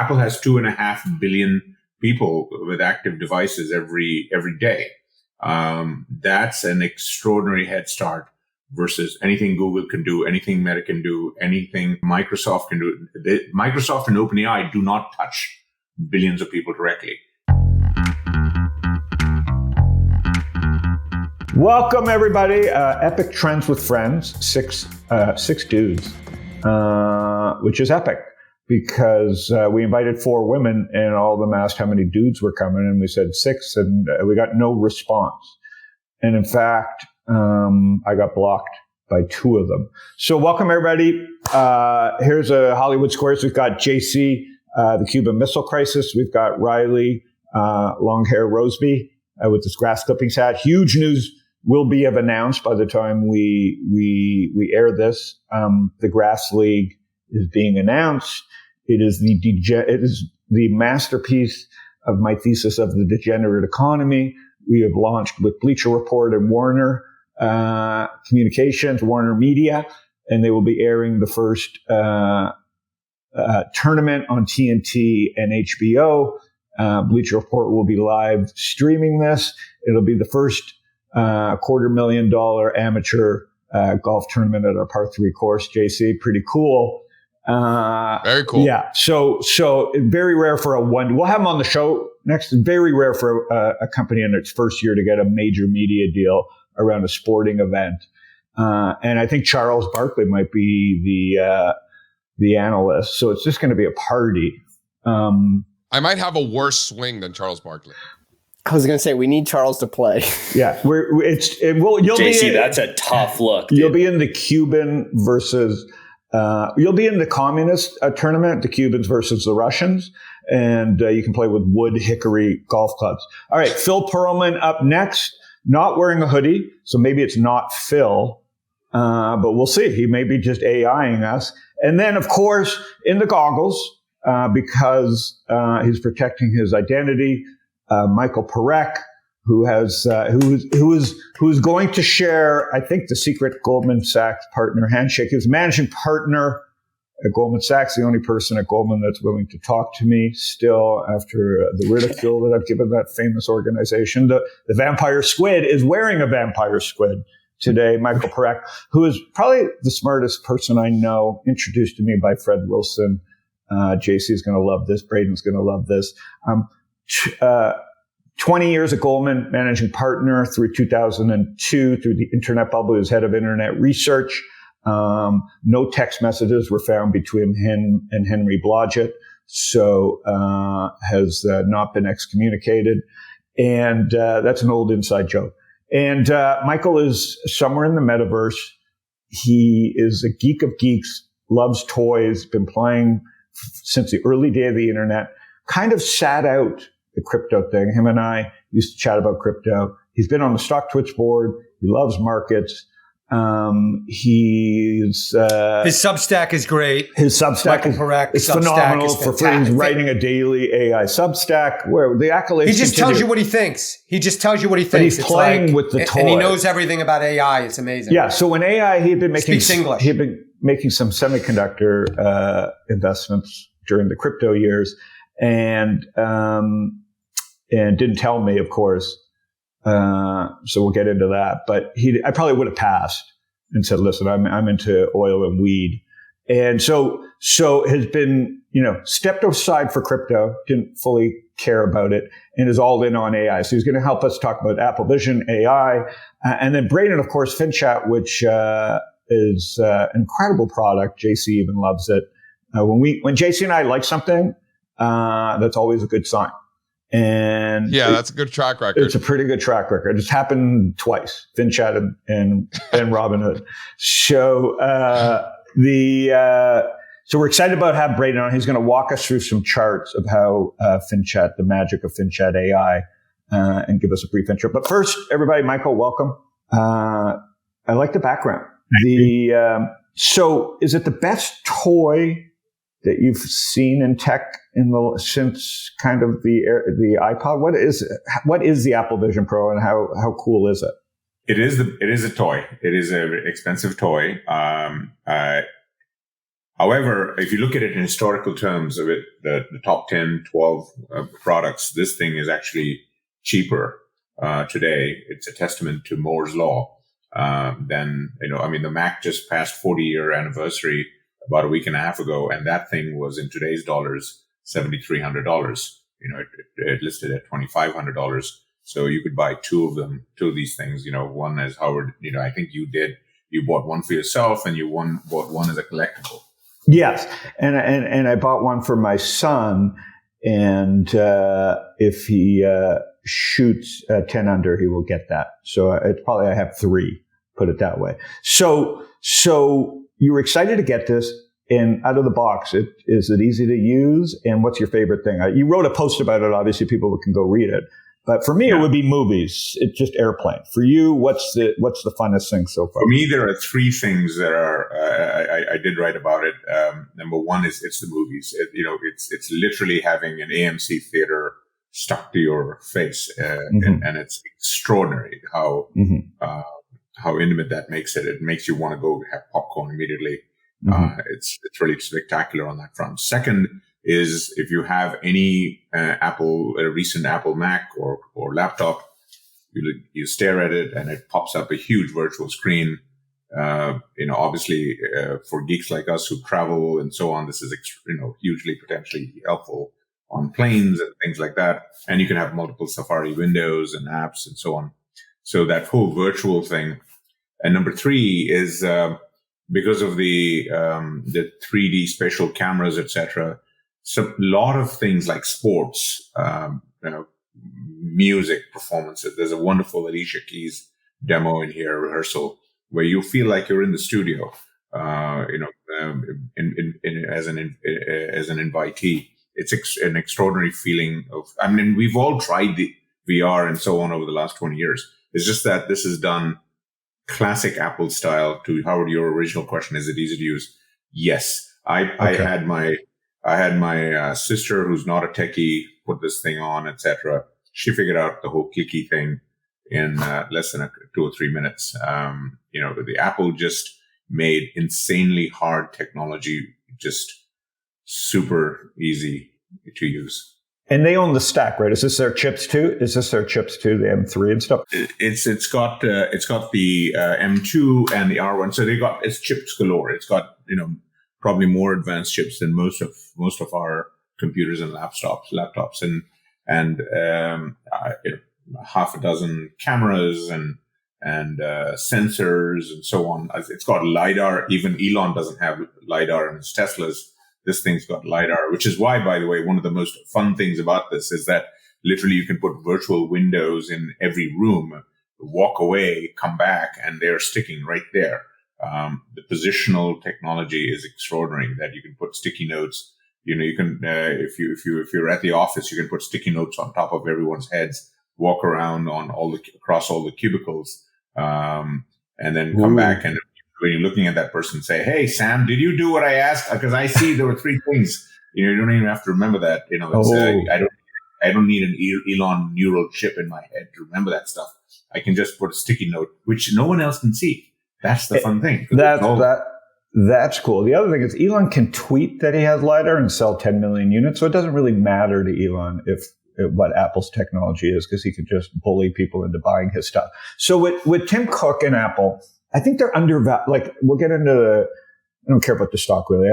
Apple has 2.5 billion people with active devices every day. That's an extraordinary head start versus anything Google can do, anything Meta can do, anything Microsoft can do. Microsoft and OpenAI do not touch billions of people directly. Welcome, everybody. Epic Trends with Friends, six dudes, which is epic because we invited 4 women and all of them asked how many dudes were coming, and we said 6, and we got no response. And in fact, I got blocked by 2 of them. So welcome, everybody. Here's a Hollywood Squares. We've got JC, the Cuban Missile Crisis. We've got Riley, long hair Roseby, with this grass clippings hat. Huge news will be announced by the time we air this. The Grass League is being announced. It is the masterpiece of my thesis of the degenerate economy. We have launched with Bleacher Report and Warner Communications, Warner Media, and they will be airing the first tournament on TNT and HBO. Bleacher Report will be live streaming this. It'll be the first $250,000 amateur golf tournament at our par 3 course. JC, pretty cool. Very cool. Yeah. So very rare for a one. We'll have him on the show next. Very rare for a company in its first year to get a major media deal around a sporting event. And I think Charles Barkley might be the analyst. So it's just going to be a party. I might have a worse swing than Charles Barkley. I was going to say, we need Charles to play. Yeah. You'll JC, be that's a tough look. Dude. You'll be in the Cuban versus, you'll be in the communist tournament, the Cubans versus the Russians. And you can play with wood hickory golf clubs. All right. Phil Perlman up next, not wearing a hoodie. So maybe it's not Phil, but we'll see. He may be just AIing us. And then, of course, in the goggles, because he's protecting his identity, Michael Parekh, who's going to share, I think, the secret Goldman Sachs partner handshake. He was managing partner at Goldman Sachs, the only person at Goldman that's willing to talk to me still after the ridicule that I've given that famous organization. The vampire squid is wearing a vampire squid today. Michael Parekh, who is probably the smartest person I know, introduced to me by Fred Wilson. JC is going to love this. Braden's going to love this. 20 years at Goldman, managing partner through 2002, through the internet bubble. He was head of internet research. No text messages were found between him and Henry Blodgett, so has not been excommunicated. And that's an old inside joke. And Michael is somewhere in the metaverse. He is a geek of geeks, loves toys, been playing since the early day of the internet, kind of sat out the crypto thing. Him and I used to chat about crypto. He's been on the Stock Twitch board. He loves markets. His Substack is great. His Substack is phenomenal. For free. He's writing a daily AI Substack where the accolades. He just tells you what he thinks. But he's playing with the toy. And he knows everything about AI. It's amazing. Yeah. So when AI, he had been Speaks English. He had been making some semiconductor investments during the crypto years, and didn't tell me, of course. So we'll get into that. But I probably would have passed and said, "Listen, I'm into oil and weed," and so has been, stepped aside for crypto, didn't fully care about it, and is all in on AI. So he's going to help us talk about Apple Vision, AI, and then Braden, of course, FinChat, which is an incredible product. JC even loves it. When JC and I like something, that's always a good sign. And yeah, that's a good track record. It's a pretty good track record. It's happened twice, FinChat and Robinhood. So so we're excited about having Braden on. He's going to walk us through some charts of how FinChat, the magic of FinChat AI, and give us a brief intro. But first, everybody, Michael, welcome. I like the background. So is it the best toy that you've seen in tech since kind of the iPod? What is the Apple Vision Pro, and how cool is it? It is a toy. It is an expensive toy. However, if you look at it in historical terms of it, the top 10, 12 products, this thing is actually cheaper today. It's a testament to Moore's law. Than, the Mac just passed 40-year anniversary about a week and a half ago, and that thing was in today's dollars, $7,300. It listed at $2,500. So you could buy two of these things. One, as Howard, I think you bought one for yourself, and you bought one as a collectible. Yes, and I bought one for my son, and if he shoots 10 under, he will get that. So it's probably I have 3. Put it that way. So you were excited to get this, and out of the box, is it easy to use? And what's your favorite thing? You wrote a post about it. Obviously, people can go read it. But for me, It would be movies. It's just airplane. For you, what's the funnest thing so far? For me, there are 3 things that are I did write about it. Number one is it's the movies. It's literally having an AMC theater stuck to your face, and it's extraordinary how intimate that makes it. It makes you want to go have popcorn immediately. It's really spectacular on that front. Second is if you have any a recent Apple Mac or laptop, you stare at it and it pops up a huge virtual screen. Obviously for geeks like us who travel and so on, this is hugely potentially helpful on planes and things like that. And you can have multiple Safari windows and apps and so on. So that whole virtual thing. And number 3 is because of the 3D spatial cameras, etc. So a lot of things like sports, music performances. There's a wonderful Alicia Keys demo in here, rehearsal, where you feel like you're in the studio, as an invitee. It's an extraordinary feeling of. I mean, we've all tried the VR and so on over the last 20 years. It's just that this is done classic Apple style. To Howard, your original question, is it easy to use? Yes. I had my sister, who's not a techie, put this thing on, etc. She figured out the whole clicky thing in less than 2 or 3 minutes. The Apple just made insanely hard technology just super easy to use. And they own the stack, right? Is this their chips too? The M3 and stuff? It's got the M2 and the R1. So it's chips galore. It's got probably more advanced chips than most of our computers and laptops, and half a dozen cameras and sensors and so on. It's got LiDAR. Even Elon doesn't have LiDAR in his Teslas. This thing's got LiDAR, which is why, by the way, one of the most fun things about this is that literally you can put virtual windows in every room, walk away, come back, and they're sticking right there. The positional technology is extraordinary, that you can put sticky notes. You can, if you're at the office, you can put sticky notes on top of everyone's heads, walk around across all the cubicles, and then come back, and when you're looking at that person, say, "Hey, Sam, did you do what I asked? Because I see there were 3 things." You don't even have to remember that. I don't need an Elon neural chip in my head to remember that stuff. I can just put a sticky note, which no one else can see. That's the fun thing. That's cool. The other thing is Elon can tweet that he has LiDAR and sell 10 million units. So it doesn't really matter to Elon what Apple's technology is, because he could just bully people into buying his stuff. So with Tim Cook and Apple, I think they're undervalued. Like, we'll get into I don't care about the stock really.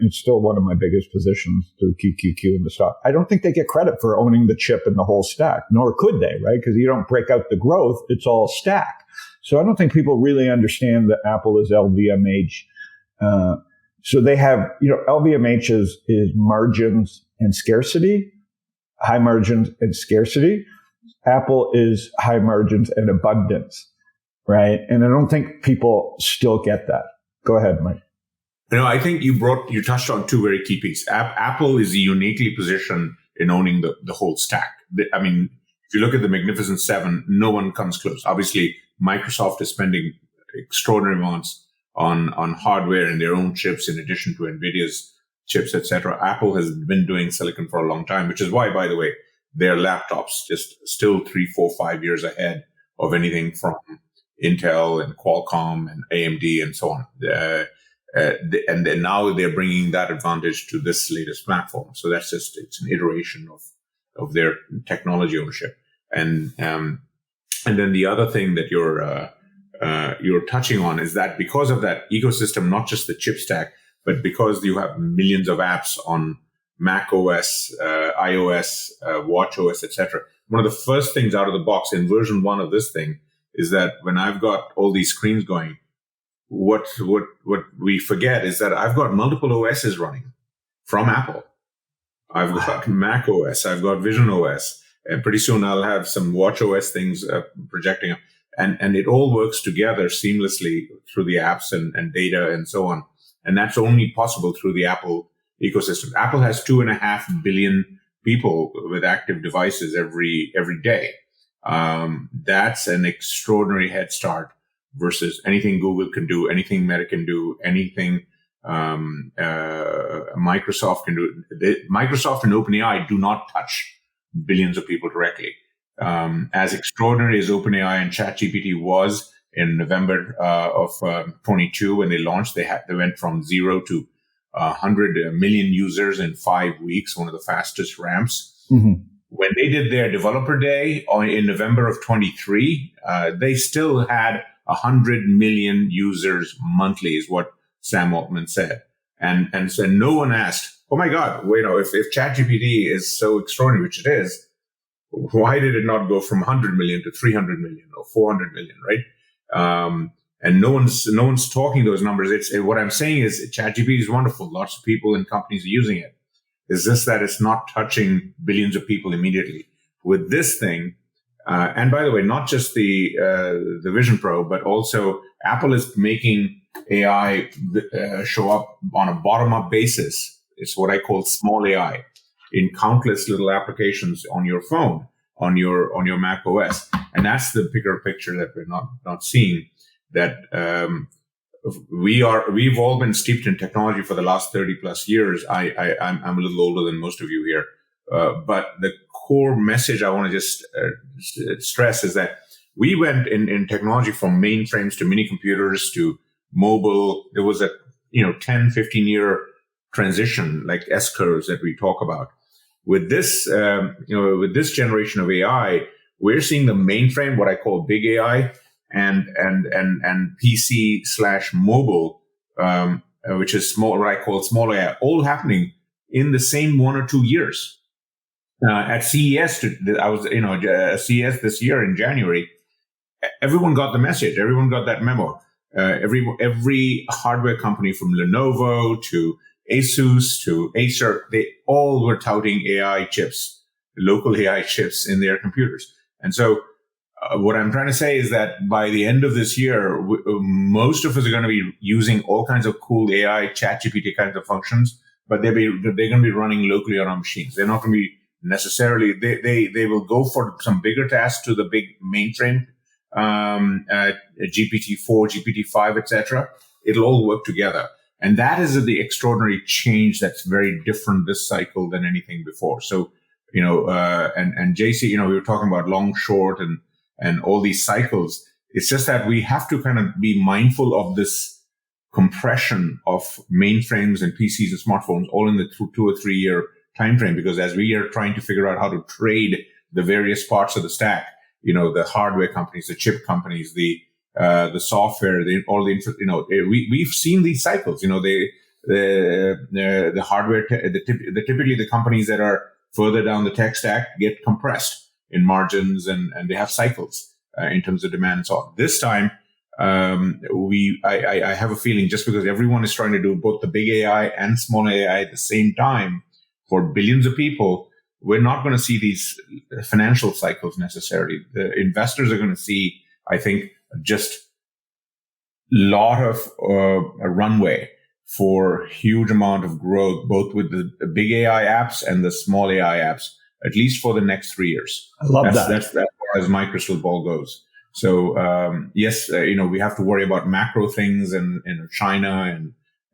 It's still one of my biggest positions through QQQ in the stock. I don't think they get credit for owning the chip and the whole stack, nor could they, right? Because you don't break out the growth. It's all stack. So I don't think people really understand that Apple is LVMH. So they have, LVMH is margins and scarcity, high margins and scarcity. Apple is high margins and abundance, right? And I don't think people still get that. Go ahead, Mike. I think you touched on 2 very key pieces. Apple is uniquely positioned in owning the whole stack. I mean, if you look at the Magnificent Seven, no one comes close. Obviously, Microsoft is spending extraordinary amounts on hardware and their own chips, in addition to NVIDIA's chips, etc. Apple has been doing silicon for a long time, which is why, by the way, their laptops just still 3, 4, 5 years ahead of anything from Intel and Qualcomm and AMD and so on. And then now they're bringing that advantage to this latest platform. So that's it's an iteration of their technology ownership. And then the other thing that you're touching on is that because of that ecosystem, not just the chip stack, but because you have millions of apps on Mac OS, iOS, Watch OS, etc. One of the first things out of the box in version 1 of this thing is that when I've got all these screens going, what we forget is that I've got multiple OSs running from Apple. I've got Mac OS, I've got Vision OS, and pretty soon I'll have some Watch OS things projecting, and it all works together seamlessly through the apps and data and so on. And that's only possible through the Apple ecosystem. Apple has 2.5 billion people with active devices every day. That's an extraordinary head start versus anything Google can do, anything Meta can do, anything Microsoft can do. Microsoft and OpenAI do not touch billions of people directly. As extraordinary as OpenAI and ChatGPT was in November of 22 when they launched, they went from 0 to 100 million users in 5 weeks, one of the fastest ramps. Mm-hmm. When they did their developer day in November of 23, they still had 100 million users monthly, is what Sam Altman said. And so no one asked, oh my God, if ChatGPT is so extraordinary, which it is, why did it not go from 100 million to 300 million or 400 million, right? And no one's talking those numbers. What I'm saying is ChatGPT is wonderful. Lots of people and companies are using it. It's just that it's not touching billions of people immediately. With this thing, and by the way, not just the Vision Pro, but also Apple is making AI show up on a bottom-up basis. It's what I call small AI in countless little applications on your phone, on your Mac OS, and that's the bigger picture that we're not seeing. That we've all been steeped in technology for the last 30 plus years. I'm a little older than most of you here, but the core message I want to just stress is that we went in technology from mainframes to mini computers to mobile. There was a 10, 15 year transition, like S curves that we talk about. With this with this generation of AI, we're seeing the mainframe, what I call big AI, and PC/mobile, which is small, what I call small AI, all happening in the same 1 or 2 years. At CES, I was CES this year in January. Everyone got the message. Everyone got that memo. Every hardware company from Lenovo to Asus to Acer, they all were touting AI chips, local AI chips in their computers. And so what I'm trying to say is that by the end of this year, most of us are going to be using all kinds of cool AI, ChatGPT kinds of functions, but they're going to be running locally on our machines. They're not going to be necessarily, they will go for some bigger tasks to the big mainframe, GPT-4, GPT-5, etc. It'll all work together. And that is the extraordinary change that's very different this cycle than anything before. So, and JC, we were talking about long, short, and all these cycles. It's just that we have to kind of be mindful of this compression of mainframes and PCs and smartphones all in the 2 or 3 year time frame, because as we are trying to figure out how to trade the various parts of the stack, the hardware companies, the chip companies, the software, we've seen these cycles. The hardware, typically the companies that are further down the tech stack get compressed in margins, and they have cycles in terms of demand and so on. This time, I have a feeling, just because everyone is trying to do both the big AI and small AI at the same time for billions of people, we're not going to see these financial cycles necessarily. The investors are going to see, I think, just lot of a runway for huge amount of growth, both with the big AI apps and the small AI apps, at least for the next 3 years. I love that. That's as far as my crystal ball goes. So yes, we have to worry about macro things and China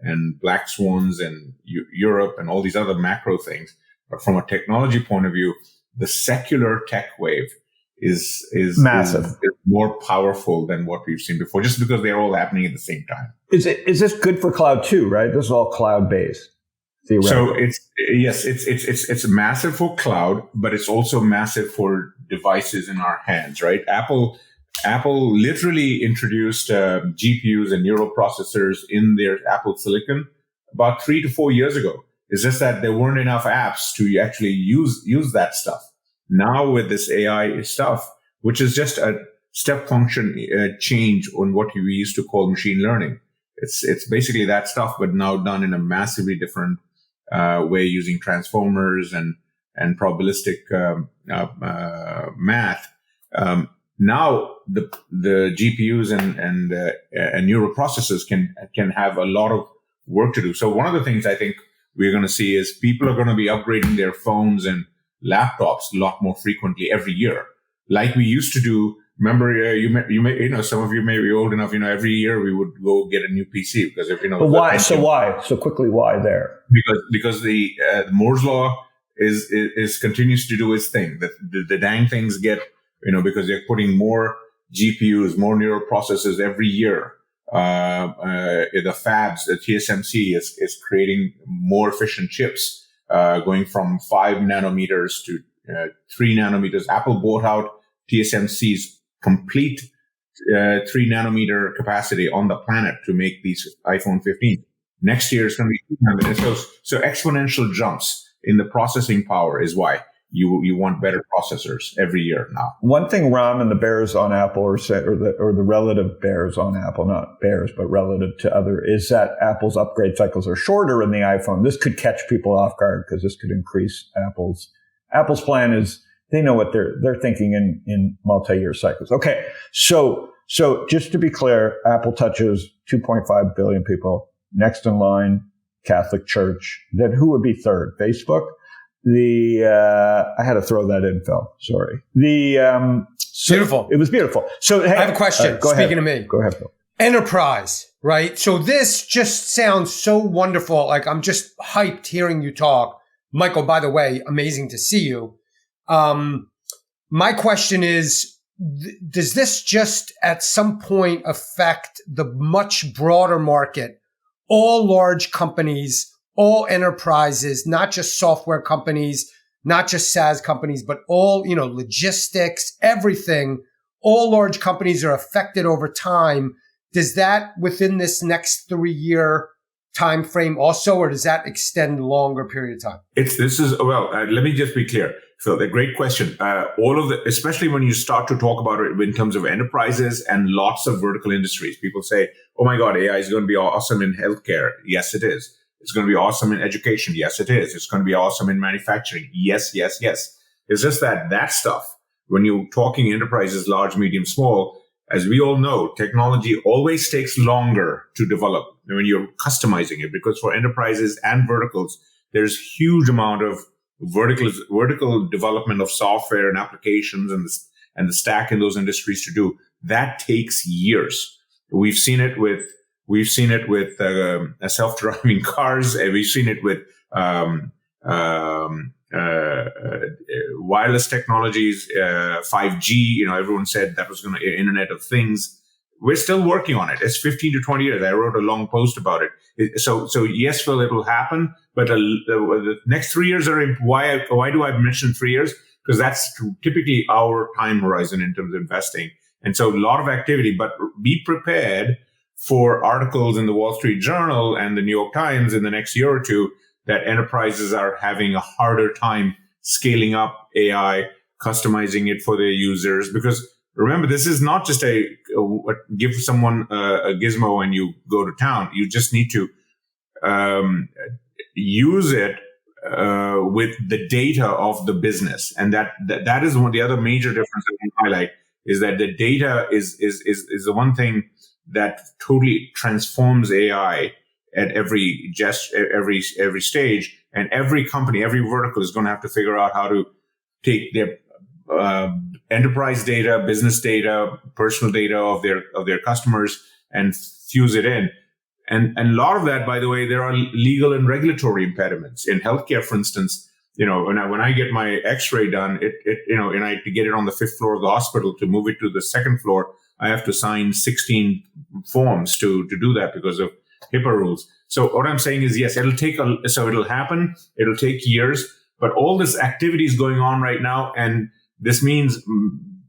and black swans and Europe and all these other macro things. But from a technology point of view, the secular tech wave massive, is more powerful than what we've seen before, just because they're all happening at the same time. Is this good for cloud too? Right, this is all cloud based. So it's massive for cloud, but it's also massive for devices in our hands, right? Apple literally introduced GPUs and neural processors in their Apple Silicon about 3 to 4 years ago. It's just that there weren't enough apps to actually use that stuff. Now with this AI stuff, which is just a step function change on what we used to call machine learning, it's basically that stuff, but now done in a massively different way, using transformers and probabilistic math. Now the GPUs and neural processors can have a lot of work to do. So one of the things I think we're going to see is people are going to be upgrading their phones and laptops a lot more frequently every year, like we used to do. Remember, you may some of you may be old enough. Every year we would go get a new PC because if But why? So quickly, why there? Because the Moore's law is continues to do its thing. The dang things get because they're putting more GPUs, more neural processors every year. The fabs, the TSMC is creating more efficient chips, going from 5 nanometers to 3 nanometers. Apple bought out TSMC's complete 3 nanometer capacity on the planet to make these iPhone 15. Next year is going to be 2 nanometers. So exponential jumps in the processing power is why you want better processors every year now. One thing Ram and the bears on Apple or the relative bears on Apple, not bears, but relative to other, is that Apple's upgrade cycles are shorter in the iPhone. This could catch people off guard because this could increase Apple's plan is they know what they're thinking in multi-year cycles. Okay. So just to be clear, Apple touches 2.5 billion people. Next in line, Catholic Church. Then who would be third? Facebook? I had to throw that in, Phil. Sorry. Beautiful. It was beautiful. So hey, I have a question. Speaking of me. Go ahead, Phil. Enterprise, right? So this just sounds so wonderful. Like I'm just hyped hearing you talk. Michael, by the way, amazing to see you. My question is, does this just at some point affect the much broader market? All large companies, all enterprises, not just software companies, not just SaaS companies, but all, logistics, everything. All large companies are affected over time. Does that within this next 3-year time frame also, or does that extend longer period of time? Let me just be clear. Phil, a great question. Especially when you start to talk about it in terms of enterprises and lots of vertical industries, people say, oh my God, AI is going to be awesome in healthcare. Yes, it is. It's going to be awesome in education. Yes, it is. It's going to be awesome in manufacturing. Yes, yes, yes. It's just that stuff, when you're talking enterprises, large, medium, small, as we all know, technology always takes longer to develop when you're customizing it, because for enterprises and verticals, there's huge amount of vertical development of software and applications and the stack in those industries to do. That takes years. We've seen it with self-driving cars. We've seen it with wireless technologies, 5G. Everyone said that was going to Internet of Things. We're still working on it. It's 15 to 20 years. I wrote a long post about it. So yes, Phil, it will happen. But the next 3 years are why do I mention 3 years? Because that's typically our time horizon in terms of investing. And so a lot of activity, but be prepared for articles in the Wall Street Journal and the New York Times in the next year or two that enterprises are having a harder time scaling up AI, customizing it for their users. Because remember, this is not just give someone a gizmo and you go to town. You just need to use it with the data of the business. And that is one of the other major differences I can highlight, is that the data is the one thing that totally transforms AI at every stage. And every company, every vertical is going to have to figure out how to take their enterprise data, business data, personal data of their customers and fuse it in. And a lot of that, by the way, there are legal and regulatory impediments. In healthcare, for instance, when I get my X-ray done, and I to get it on the 5th floor of the hospital to move it to the 2nd floor, I have to sign 16 forms to do that because of HIPAA rules. So what I'm saying is, yes, it'll happen. It'll take years, but all this activity is going on right now, and this means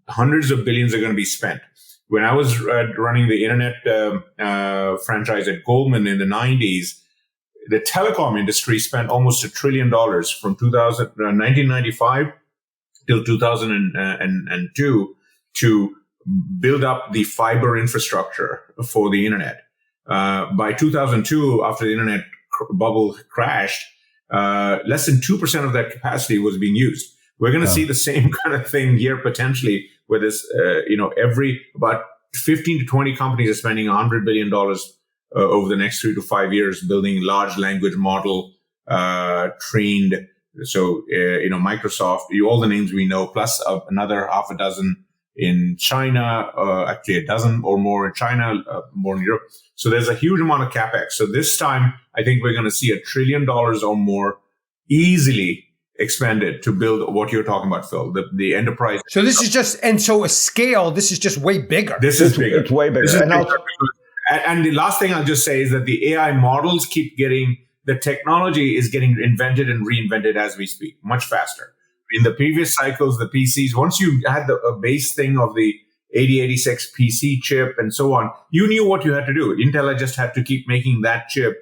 hundreds of billions are going to be spent. When I was running the internet franchise at Goldman in the 90s, the telecom industry spent almost $1 trillion from 1995 till 2002 to build up the fiber infrastructure for the internet. By 2002, after the internet bubble crashed, less than 2% of that capacity was being used. We're going to see the same kind of thing here potentially, where this, about 15 to 20 companies are spending $100 billion over the next 3 to 5 years building large language model trained. So, Microsoft, all the names we know, plus another half a dozen in China, actually a dozen or more in China, more in Europe. So there's a huge amount of capex. So this time, I think we're going to see $1 trillion or more easily expended to build what you're talking about, Phil, the enterprise. So this is just, and so a scale, this is just way bigger. This is bigger. It's way bigger. And the last thing I'll just say is that the AI models the technology is getting invented and reinvented as we speak, much faster. In the previous cycles, the PCs, once you had a base thing of the 8086 PC chip and so on, you knew what you had to do. Intel just had to keep making that chip,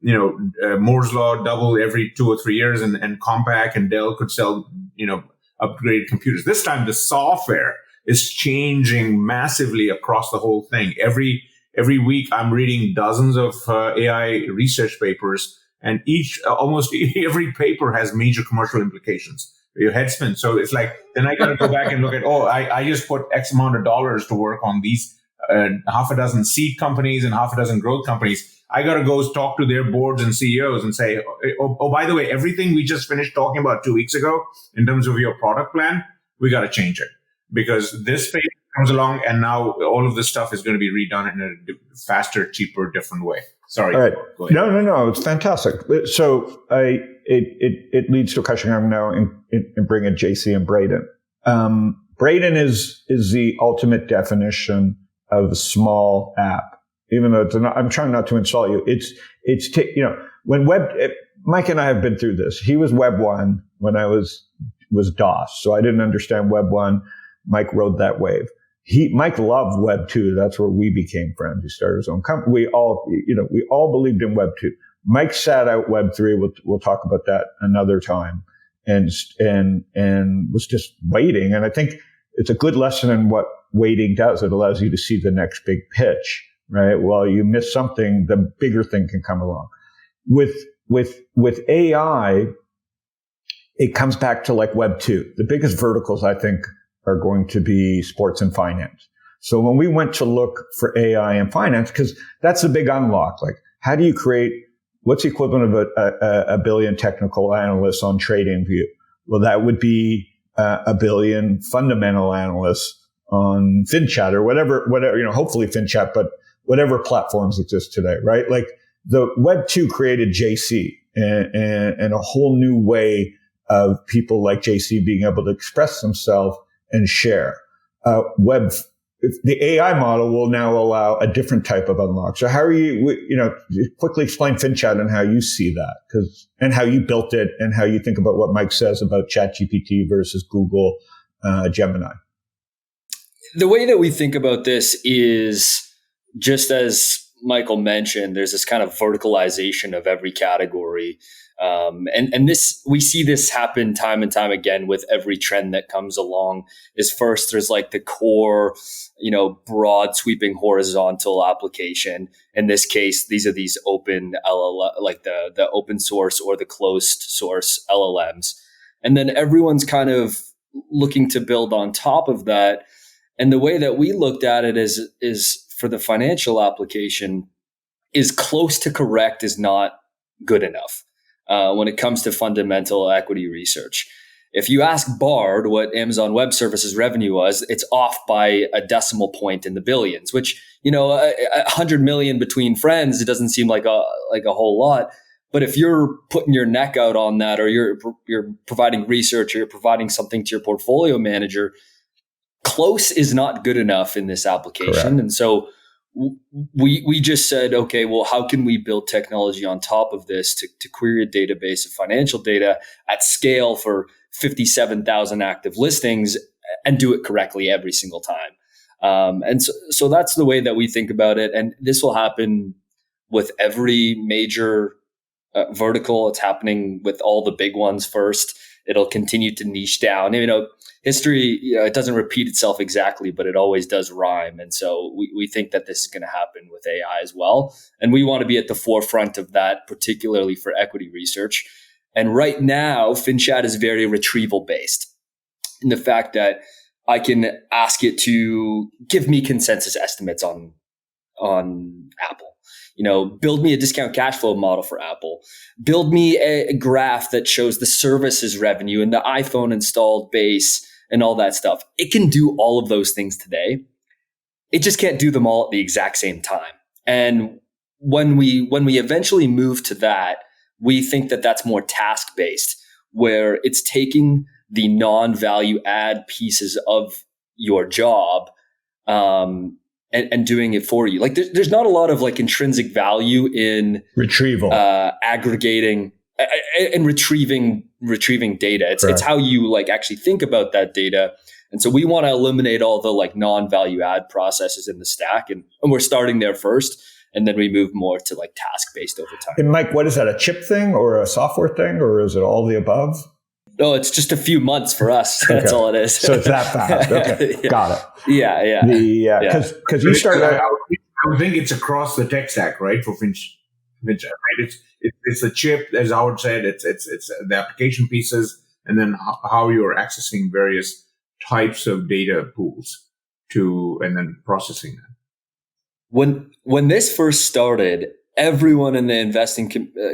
Moore's law double every 2 or 3 years, and Compaq and Dell could sell, upgraded computers. This time the software is changing massively across the whole thing. Every week I'm reading dozens of AI research papers, and almost every paper has major commercial implications. Your head spins. So it's like, then I got to go back and look at, I just put X amount of dollars to work on these half a dozen seed companies and half a dozen growth companies. I got to go talk to their boards and CEOs and say, by the way, everything we just finished talking about 2 weeks ago in terms of your product plan, we got to change it, because this phase comes along and now all of this stuff is going to be redone in a faster, cheaper, different way. Sorry. All right. No. It's fantastic. So it leads to a question I'm now in bring in JC and Braden. Braden is the ultimate definition of a small app. Even though I'm trying not to insult you. When Mike and I have been through this. He was Web 1 when I was DOS. So I didn't understand Web 1. Mike rode that wave. Mike loved Web 2. That's where we became friends. He started his own company. We all believed in Web 2. Mike sat out Web 3. We'll talk about that another time, and was just waiting. And I think it's a good lesson in what waiting does. It allows you to see the next big pitch, right? Well, you miss something, the bigger thing can come along. With AI, it comes back to like Web 2. The biggest verticals, I think, are going to be sports and finance. So when we went to look for AI and finance, because that's a big unlock, like how do you create what's the equivalent of a billion technical analysts on TradingView? Well, that would be a billion fundamental analysts on FinChat or whatever, hopefully FinChat, but whatever platforms exist today, right? Like the Web 2 created JC and a whole new way of people like JC being able to express themselves and share. The AI model will now allow a different type of unlock. So how are you, quickly explain FinChat and how you see that, and how you built it and how you think about what Mike says about ChatGPT versus Google Gemini. The way that we think about this is, just as Michael mentioned, there's this kind of verticalization of every category. And this, we see this happen time and time again with every trend that comes along. Is first there's like the core, broad sweeping horizontal application. In this case, these are these open like the open source or the closed source LLMs. And then everyone's kind of looking to build on top of that. And the way that we looked at it is for the financial application, is close to correct is not good enough. When it comes to fundamental equity research. If you ask Bard what Amazon Web Services revenue was, it's off by a decimal point in the billions, which, 100 million between friends, it doesn't seem like a whole lot. But if you're putting your neck out on that, or you're providing research, or you're providing something to your portfolio manager, close is not good enough in this application. Correct. And so we just said, okay, well, how can we build technology on top of this to query a database of financial data at scale for 57,000 active listings and do it correctly every single time? And so that's the way that we think about it. And this will happen with every major vertical. It's happening with all the big ones first. It'll continue to niche down. History, it doesn't repeat itself exactly, but it always does rhyme. And so we think that this is going to happen with AI as well. And we want to be at the forefront of that, particularly for equity research. And right now, FinChat is very retrieval based in the fact that I can ask it to give me consensus estimates on Apple. Build me a discount cash flow model for Apple. Build me a graph that shows the services revenue and the iPhone installed base and all that stuff. It can do all of those things today. It just can't do them all at the exact same time. And when we eventually move to that, we think that that's more task based, where it's taking the non-value add pieces of your job and doing it for you. Like there's not a lot of like intrinsic value in retrieval, aggregating and retrieving data. It's how you like actually think about that data. And so we want to eliminate all the like non-value add processes in the stack. And we're starting there first. And then we move more to like task-based over time. And Mike, what is that, a chip thing or a software thing, or is it all the above? No, it's just a few months for us. That's all it is. So it's that fast. Okay, yeah. Got it. Yeah. Because you started. I think it's across the tech stack, right? For FinChat, right? It's the chip, as Howard said. It's the application pieces, and then how you're accessing various types of data pools and then processing them. When this first started, everyone in the investing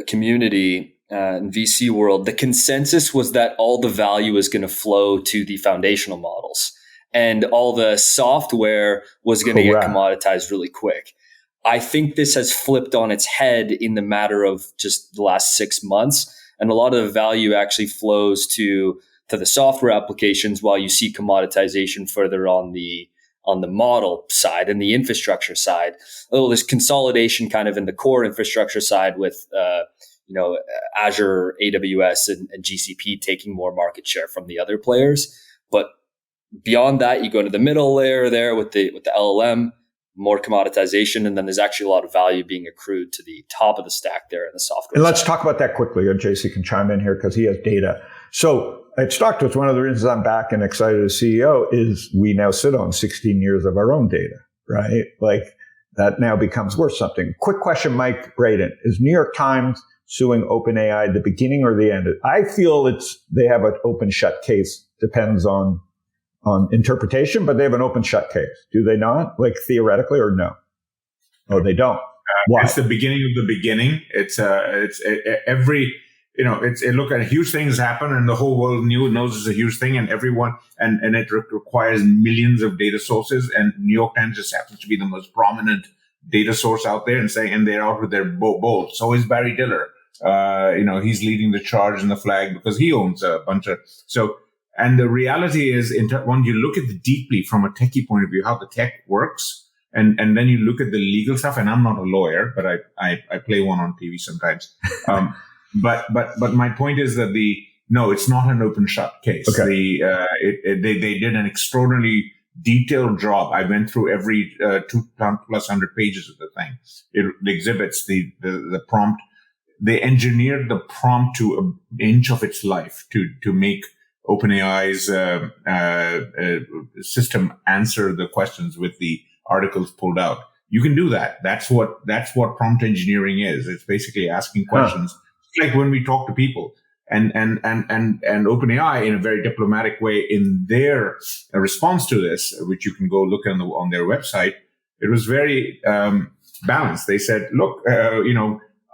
community in VC world, the consensus was that all the value is going to flow to the foundational models, and all the software was going to get commoditized really quick. I think this has flipped on its head in the matter of just the last 6 months, and a lot of the value actually flows to the software applications, while you see commoditization further on the model side and the infrastructure side. There's consolidation kind of in the core infrastructure side with Azure, AWS, and GCP taking more market share from the other players. But beyond that, you go into the middle layer there with the LLM, more commoditization, and then there's actually a lot of value being accrued to the top of the stack there in the software. And let's talk about that quickly. JC can chime in here because he has data. So at StockTwits, one of the reasons I'm back and excited as CEO is we now sit on 16 years of our own data, right? Like that now becomes worth something. Quick question, Mike, Braden. Is New York Times suing OpenAI at the beginning or the end? I feel they have an open shut case. Depends on interpretation, but they have an open shut case. Do they not? Like theoretically, or no? Oh, they don't. Why? It's the beginning of the beginning. It's every, look at huge things happen and the whole world knows it's a huge thing, and everyone, and it requires millions of data sources, and New York Times just happens to be the most prominent data source out there, and they're out with their bolt. So is Barry Diller. He's leading the charge and the flag because he owns a bunch of, and the reality is when you look at it deeply from a techie point of view, how the tech works, and then you look at the legal stuff, and I'm not a lawyer, but I play one on TV sometimes. But my point is that it's not an open shut case. Okay. They did an extraordinarily detailed job. I went through every 200+ pages of the thing. The exhibits, the prompt. They engineered the prompt to an inch of its life to make OpenAI's system answer the questions with the articles pulled out. You can do that. That's what prompt engineering is. It's basically asking questions. It's like when we talk to people, and OpenAI in a very diplomatic way in their response to this, which you can go look on their website. It was very balanced. They said, look,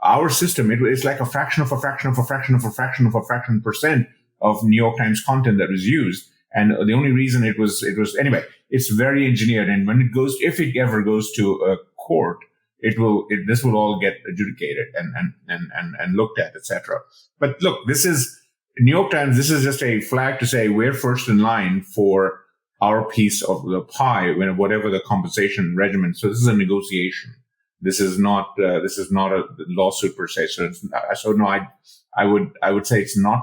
our system, it's like a fraction of a fraction of a fraction of a fraction of a fraction percent of New York Times content that was used. And the only reason it was anyway, it's very engineered. And when if it ever goes to a court, this will all get adjudicated and looked at, etc. But look, this is New York Times. This is just a flag to say we're first in line for our piece of the pie, whatever the compensation regimen. So this is a negotiation. This is not a lawsuit per se. I would say it's not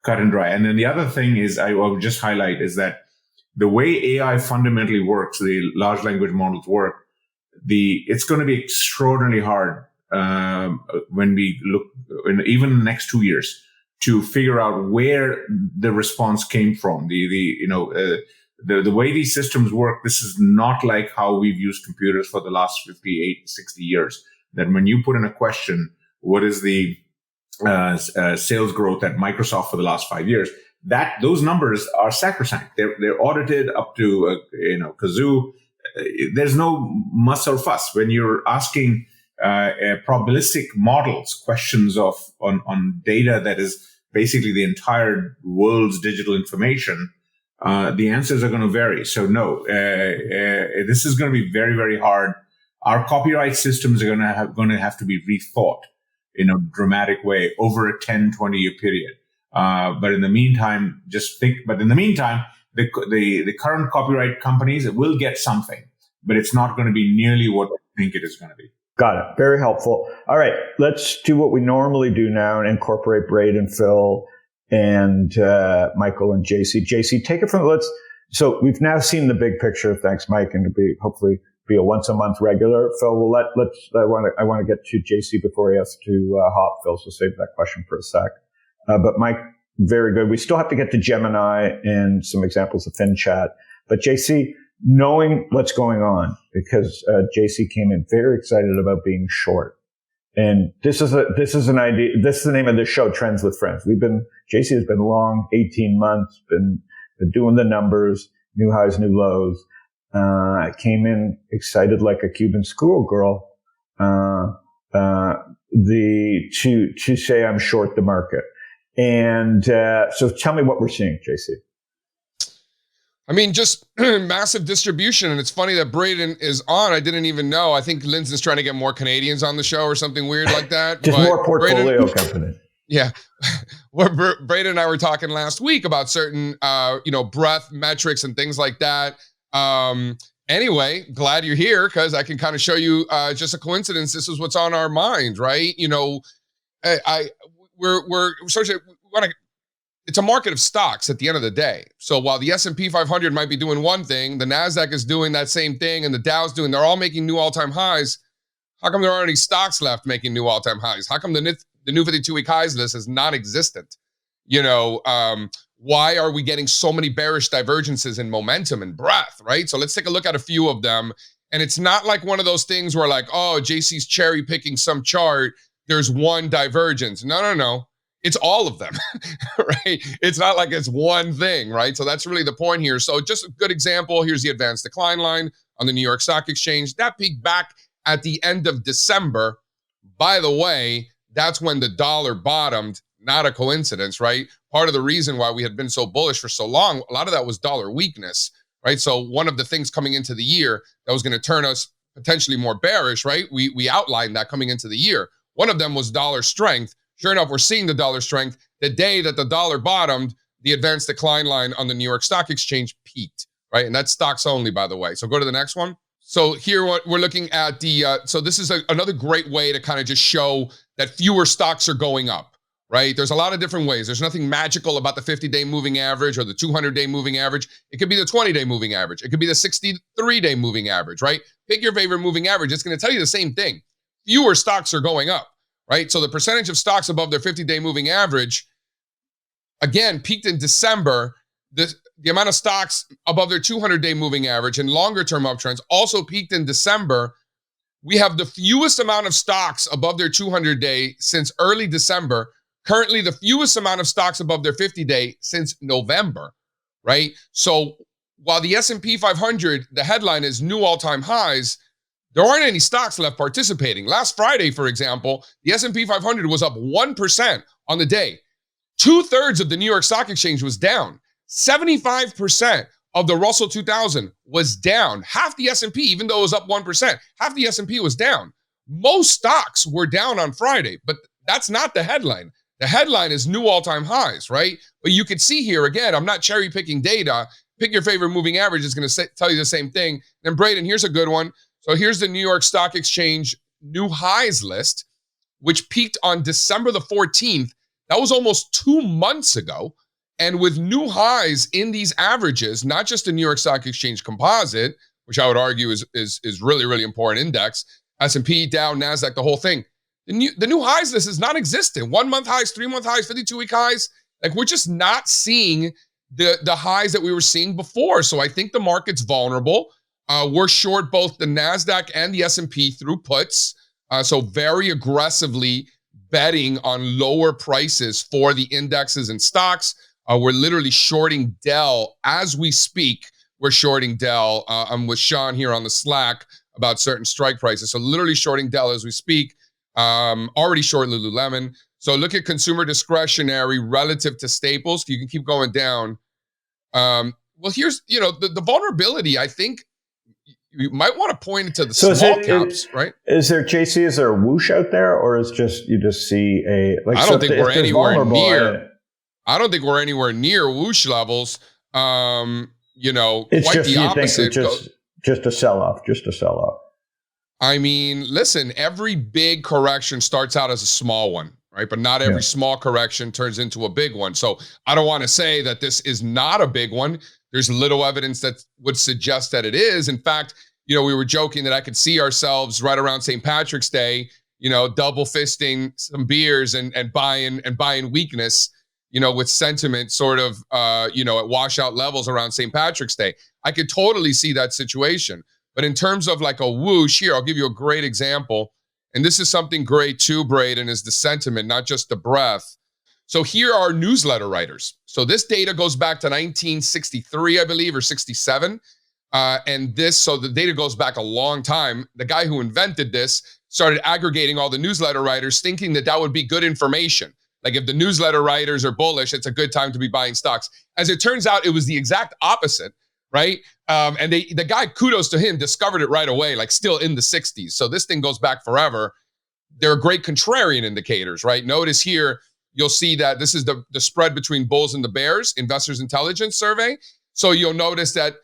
cut and dry. And then the other thing is I would just highlight is that the way AI fundamentally works, the large language models work, it's going to be extraordinarily hard when we look even in the next 2 years to figure out where the response came from. The way these systems work, this is not like how we've used computers for the last 58, 60 years. That when you put in a question, what is the sales growth at Microsoft for the last 5 years? Those numbers are sacrosanct. They're audited up to kazoo. There's no muss or fuss when you're asking probabilistic models questions on data that is basically the entire world's digital information. The answers are going to vary. So no, this is going to be very, very hard. Our copyright systems are going to have to be rethought in a dramatic way over a 10, 20-year period. But in the meantime, the current copyright companies will get something, but it's not going to be nearly what I think it is going to be. Got it. Very helpful. All right, let's do what we normally do now and incorporate Braden, Phil, and Michael and JC. JC, take it from so we've now seen the big picture. Thanks, Mike, and hopefully be a once a month regular. Phil, I want to get to JC before he has to hop. Phil, so save that question for a sec. But Mike, very good. We still have to get to Gemini and some examples of FinChat. But JC, knowing what's going on, because JC came in very excited about being short. And this is an idea. This is the name of this show, Trends with Friends. JC has been long, 18 months, been doing the numbers, new highs, new lows. I came in excited like a Cuban schoolgirl, to say I'm short the market. And, so tell me what we're seeing, JC. I mean, just massive distribution. And it's funny that Braden is on. I didn't even know. I think Lindzon's trying to get more Canadians on the show or something weird like that. Just more portfolio company. Yeah. Braden and I were talking last week about certain, breadth metrics and things like that. Anyway, glad you're here because I can kind of show you just a coincidence. This is what's on our mind, right? It's a market of stocks at the end of the day. So while the S&P 500 might be doing one thing, the NASDAQ is doing that same thing, and the Dow's they're all making new all-time highs. How come there aren't any stocks left making new all-time highs? How come the new 52-week highs list is non-existent? Why are we getting so many bearish divergences in momentum and breadth, right? So let's take a look at a few of them. And it's not like one of those things where like, oh, JC's cherry picking some chart. There's one divergence. No. It's all of them, right? It's not like it's one thing, right? So that's really the point here. So just a good example, here's the advanced decline line on the New York Stock Exchange. That peaked back at the end of December. By the way, that's when the dollar bottomed. Not a coincidence, right? Part of the reason why we had been so bullish for so long, a lot of that was dollar weakness, right? So one of the things coming into the year that was going to turn us potentially more bearish, right? We outlined that coming into the year. One of them was dollar strength. Sure enough, we're seeing the dollar strength. The day that the dollar bottomed, the advanced decline line on the New York Stock Exchange peaked, right? And that's stocks only, by the way. So go to the next one. So here we're looking at so this is another great way to kind of just show that fewer stocks are going up, right? There's a lot of different ways. There's nothing magical about the 50-day moving average or the 200-day moving average. It could be the 20-day moving average. It could be the 63-day moving average, right? Pick your favorite moving average. It's going to tell you the same thing. Fewer stocks are going up, right? So the percentage of stocks above their 50-day moving average, again, peaked in December. The amount of stocks above their 200-day moving average and longer-term uptrends also peaked in December. We have the fewest amount of stocks above their 200-day since early December. Currently, the fewest amount of stocks above their 50-day since November, right? So while the S&P 500, the headline is new all-time highs, there aren't any stocks left participating. Last Friday, for example, the S&P 500 was up 1% on the day. 2/3 of the New York Stock Exchange was down. 75% of the Russell 2000 was down. Half the S&P, even though it was up 1%, half the S&P was down. most stocks were down on Friday, but that's not the headline. The headline is new all-time highs, right? But you can see here, again, I'm not cherry picking data. Pick your favorite moving average is going to tell you the same thing. And Braden, here's a good one. So here's the New York Stock Exchange new highs list, which peaked on December the 14th. That was almost 2 months ago. And with new highs in these averages, not just the New York Stock Exchange composite, which I would argue is really, really important index, S&P, Dow, NASDAQ, the whole thing. The new highs list is non-existent. 1 month highs, 3 month highs, 52-week highs. Like, we're just not seeing the highs that we were seeing before. So I think the market's vulnerable. We're short both the NASDAQ and the S&P through puts. So very aggressively betting on lower prices for the indexes and stocks. We're literally shorting Dell as we speak. We're shorting Dell. I'm with Sean here on the Slack about certain strike prices. So literally shorting Dell as we speak. Already short Lululemon. So look at consumer discretionary relative to staples. You can keep going down. Well, here's, the vulnerability, I think you might want to point it to the small caps, right? Is there a whoosh out there, or is you just see a, like, I don't think we're anywhere near. I don't think we're anywhere near whoosh levels. It's quite just, the opposite. Just a sell-off, I mean, listen, every big correction starts out as a small one, right? But not every small correction turns into a big one. So I don't want to say that this is not a big one. There's little evidence that would suggest that it is. In fact, we were joking that I could see ourselves right around St. Patrick's Day, double fisting some beers and buying weakness, with sentiment sort of, at washout levels around St. Patrick's Day. I could totally see that situation. But in terms of like a whoosh, here, I'll give you a great example. And this is something great too, Braden, is the sentiment, not just the breadth. So here are newsletter writers. So this data goes back to 1963, I believe, or 67. So the data goes back a long time. The guy who invented this started aggregating all the newsletter writers, thinking that would be good information. Like, if the newsletter writers are bullish, it's a good time to be buying stocks. As it turns out, it was the exact opposite, right? And the guy, kudos to him, discovered it right away, like still in the 60s. So this thing goes back forever. They're great contrarian indicators, right? Notice here, you'll see that this is the spread between bulls and the bears, Investors Intelligence Survey. So you'll notice that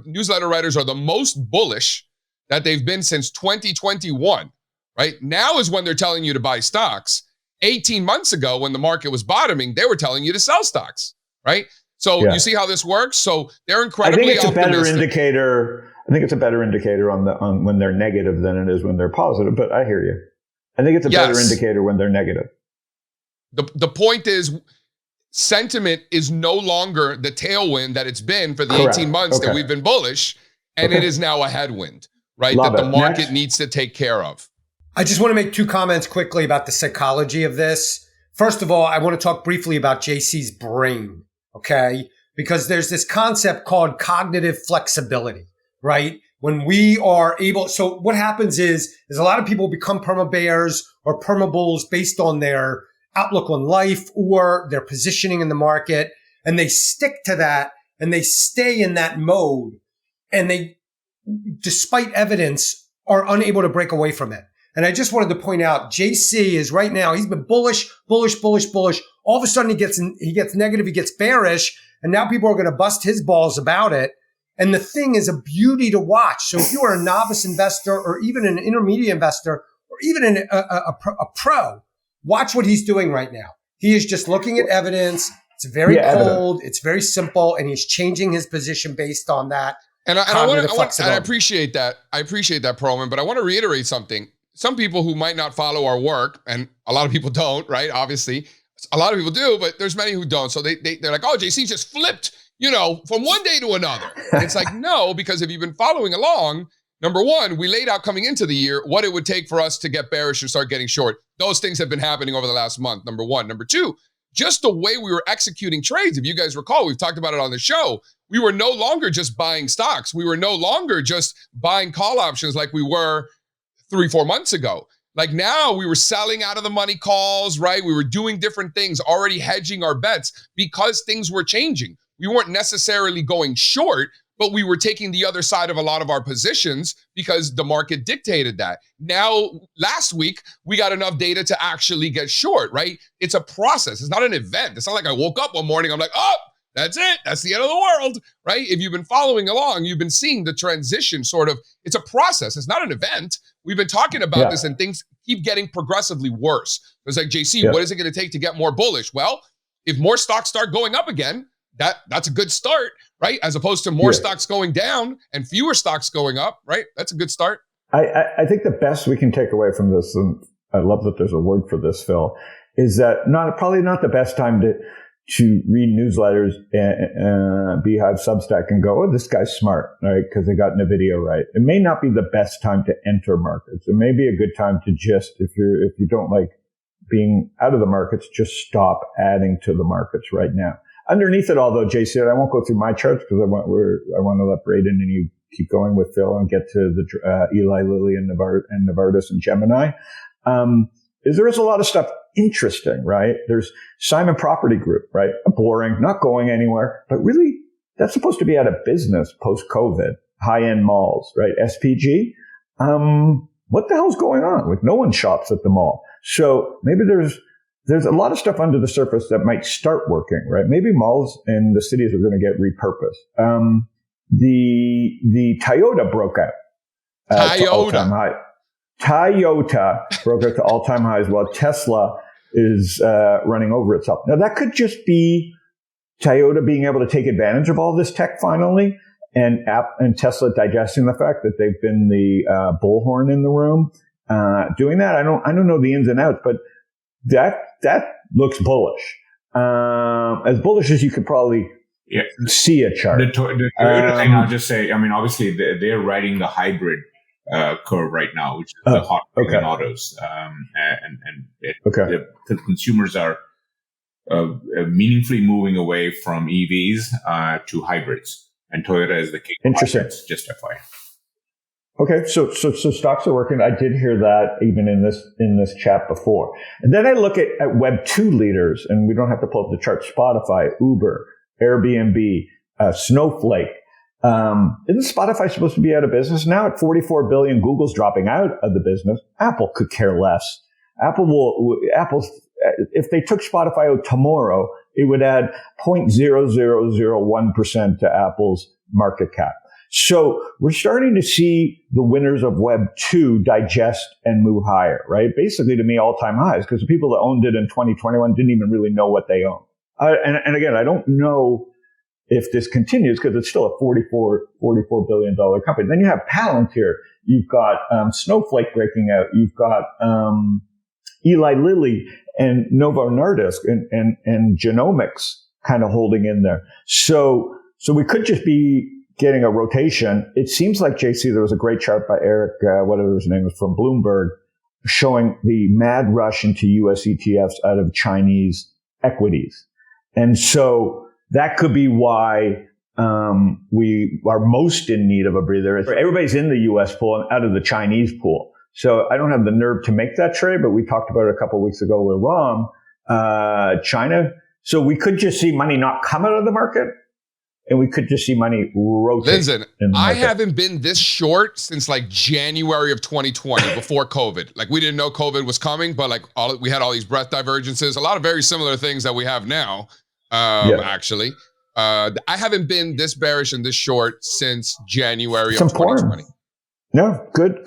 newsletter writers are the most bullish that they've been since 2021, right? Now is when they're telling you to buy stocks. 18 months ago, when the market was bottoming, they were telling you to sell stocks, right? So you see how this works? So they're incredibly optimistic. I think it's a better indicator on when they're negative than it is when they're positive, but I hear you. I think it's a better indicator when they're negative. The point is, sentiment is no longer the tailwind that it's been for the 18 months that we've been bullish, and it is now a headwind, right? That the market needs to take care of. I just want to make 2 comments quickly about the psychology of this. First of all, I want to talk briefly about JC's brain, okay? Because there's this concept called cognitive flexibility, right? When we are able, so what happens is a lot of people become perma bears or perma bulls based on their outlook on life or their positioning in the market, and they stick to that and they stay in that mode, and they, despite evidence, are unable to break away from it. And I just wanted to point out, JC is right now, he's been bullish. All of a sudden he gets negative, he gets bearish, and now people are going to bust his balls about it. And the thing is a beauty to watch. So if you are a novice investor or even an intermediate investor or even a pro, watch what he's doing right now. He is just looking at evidence. It's very cold. It's very simple. And he's changing his position based on that. And I appreciate that. I appreciate that, Perlman, but I want to reiterate something. Some people who might not follow our work, and a lot of people don't, right? Obviously, a lot of people do, but there's many who don't. So they're like, oh, JC just flipped, from one day to another. And it's like, no, because if you've been following along, number one, we laid out coming into the year what it would take for us to get bearish and start getting short. Those things have been happening over the last month, number one. Number two, just the way we were executing trades. If you guys recall, we've talked about it on the show. We were no longer just buying stocks. We were no longer just buying call options like we were 3-4 months ago. Like, now we were selling out of the money calls, right? We were doing different things, already hedging our bets because things were changing. We weren't necessarily going short, but we were taking the other side of a lot of our positions because the market dictated that. Now, last week, we got enough data to actually get short, right? It's a process. It's not an event. It's not like I woke up one morning, I'm like, oh, that's it. That's the end of the world, right? If you've been following along, you've been seeing the transition sort of, it's a process. It's not an event. We've been talking about this and things keep getting progressively worse. It's like, JC, what is it going to take to get more bullish? Well, if more stocks start going up again, that's a good start, right? As opposed to more stocks going down and fewer stocks going up, right? That's a good start. I think the best we can take away from this, and I love that there's a word for this, Phil, is that probably not the best time to read newsletters, Beehive, Substack, and go, oh, this guy's smart, right? Because they got NVIDIA right. It may not be the best time to enter markets. It may be a good time to just, if you don't like being out of the markets, just stop adding to the markets right now. Underneath it all, though, JC, I won't go through my charts because I want to let Braden and you keep going with Phil and get to the Eli Lilly and Novartis and Gemini. There is a lot of stuff interesting, right? There's Simon Property Group, right? Boring, not going anywhere, but really that's supposed to be out of business post-COVID. High-end malls, right? SPG. What the hell's going on? Like no one shops at the mall. So maybe there's a lot of stuff under the surface that might start working, right? Maybe malls in the cities are going to get repurposed. The Toyota broke out. To all-time high. Toyota broke out to all-time highs while Tesla is running over itself. Now, that could just be Toyota being able to take advantage of all this tech finally, and Tesla digesting the fact that they've been the bullhorn in the room doing that. I don't know the ins and outs, but that looks bullish. As bullish as you could probably see a chart. The Toyota thing, I'll just say, I mean, obviously they're riding the hybrid curve right now, which is the hot thing in autos. The consumers are meaningfully moving away from EVs to hybrids, and Toyota is the king. Interesting. Hybrids, just FYI. Okay, so stocks are working. I did hear that even in this chat before. And then I look at Web 2 leaders, and we don't have to pull up the chart. Spotify, Uber, Airbnb, Snowflake. Isn't Spotify supposed to be out of business now? At 44 billion, Google's dropping out of the business. Apple could care less. Apple's, if they took Spotify out tomorrow, it would add 0.0001% to Apple's market cap. So we're starting to see the winners of Web 2 digest and move higher, right? Basically, to me, all-time highs, because the people that owned it in 2021 didn't even really know what they owned. And again, I don't know if this continues because it's still a $44 billion company. Then you have Palantir. You've got Snowflake breaking out. You've got Eli Lilly and Novo Nordisk and genomics kind of holding in there. So we could just be getting a rotation. It seems like, JC, there was a great chart by Eric, whatever his name is, from Bloomberg, showing the mad rush into US ETFs out of Chinese equities. And so that could be why we are most in need of a breather. Everybody's in the US pool and out of the Chinese pool. So I don't have the nerve to make that trade, but we talked about it a couple of weeks ago with Ram, China. So we could just see money not come out of the market, and we could just see money rotate. Lindzon, I haven't been this short since like January of 2020, before COVID. Like we didn't know COVID was coming, but like we had all these breadth divergences, a lot of very similar things that we have now, actually. I haven't been this bearish and this short since January of 2020. No, good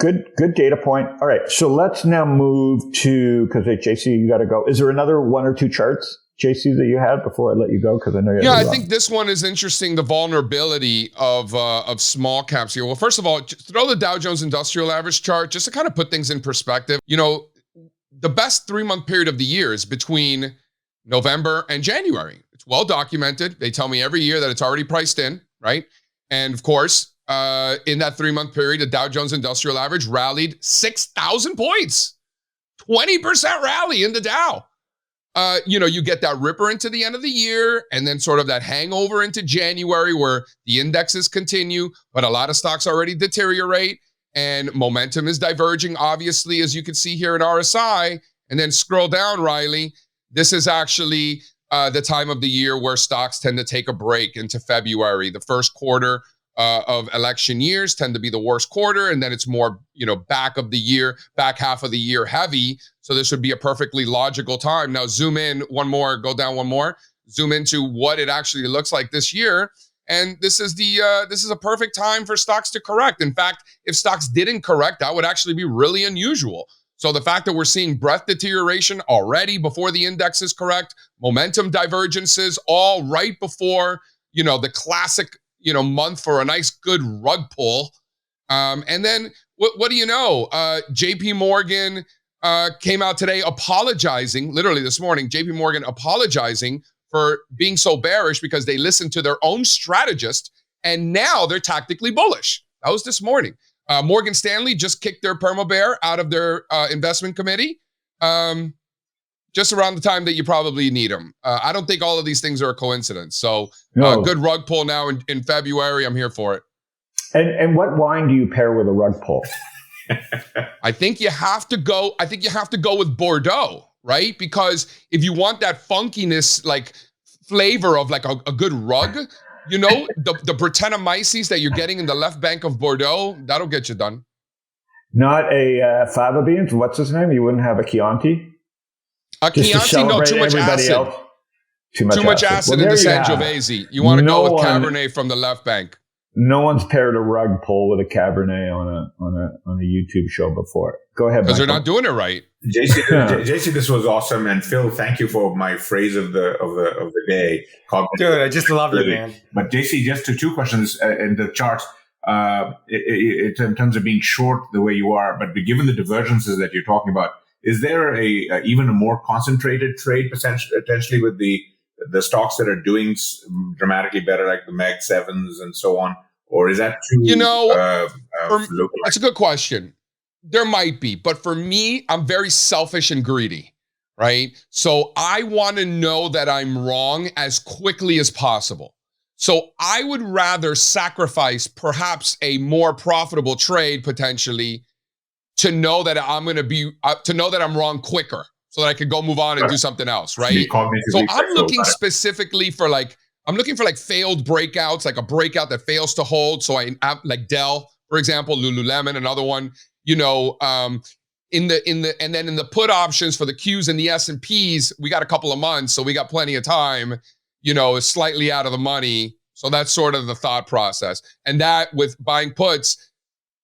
data point. All right, so let's now move to, because JC, you got to go. Is there another one or two charts, JC, that you had before I let you go? Because I know you. Yeah, I think this one is interesting. The vulnerability of small caps here. Well, first of all, throw the Dow Jones Industrial Average chart just to kind of put things in perspective. You know, the best 3-month period of the year is between November and January. It's well documented. They tell me every year that it's already priced in, right? And of course, in that 3-month period, the Dow Jones Industrial Average rallied 6,000 points, 20% rally in the Dow. You get that ripper into the end of the year and then sort of that hangover into January where the indexes continue, but a lot of stocks already deteriorate and momentum is diverging, obviously, as you can see here in RSI. And then scroll down, Riley. This is actually the time of the year where stocks tend to take a break into February. The first quarter of election years tend to be the worst quarter, and then it's more, back half of the year heavy. So this would be a perfectly logical time. Now zoom in one more, go down one more, zoom into what it actually looks like this year. And this is a perfect time for stocks to correct. In fact, if stocks didn't correct, that would actually be really unusual. So the fact that we're seeing breadth deterioration already before the index is correct, momentum divergences all right before, the classic, month for a nice good rug pull. And then what do you know? JP Morgan came out today apologizing, literally this morning, JP Morgan apologizing for being so bearish because they listened to their own strategist and now they're tactically bullish. That was this morning. Morgan Stanley just kicked their perma bear out of their investment committee just around the time that you probably need them. I don't think all of these things are a coincidence. So good rug pull now in February. I'm here for it. And what wine do you pair with a rug pull? I think you have to go with Bordeaux, right? Because if you want that funkiness, like flavor of like a good rug, the Brettanomyces that you're getting in the left bank of Bordeaux, that'll get you done. Not a fava beans. What's his name? You wouldn't have a Chianti? A Chianti, no, too much acid. Else? Too much acid in the Sangiovese. You want to go with Cabernet from the left bank. No one's paired a rug pull with a Cabernet on a YouTube show before. Go ahead, because they're not doing it right. JC, this was awesome, and Phil, thank you for my phrase of the day. Dude, I just love it, man. But JC, just two questions in the charts. In terms of being short the way you are, but given the divergences that you're talking about, is there even a more concentrated trade potentially with the stocks that are doing dramatically better, like the Mag 7s and so on? Or is that too that's a good question. There might be, but for me, I'm very selfish and greedy, right? So I want to know that I'm wrong as quickly as possible. So I would rather sacrifice perhaps a more profitable trade potentially to know that I'm wrong quicker, so that I could go move on and do something else, right? So I'm looking specifically for failed breakouts, like a breakout that fails to hold. So like Dell, for example, Lululemon, another one, in the put options for the Qs and the S&Ps, we got a couple of months, so we got plenty of time, slightly out of the money. So that's sort of the thought process. And that with buying puts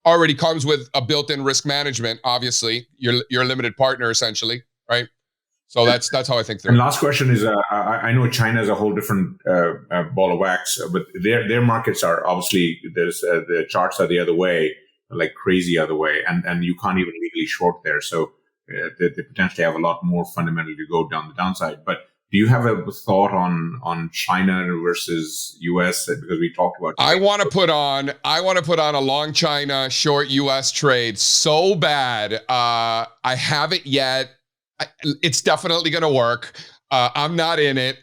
already comes with a built-in risk management. Obviously, you're a limited partner essentially, right? So that's how I think through. And last question is, I know China is a whole different ball of wax, but their markets are obviously the charts are the other way, like crazy other way, and you can't even legally short there. So they potentially have a lot more fundamentally to go down the downside. But do you have a thought on China versus US? Because we talked about. I want to put on a long China, short US trade so bad. I haven't yet. It's definitely going to work. I'm not in it,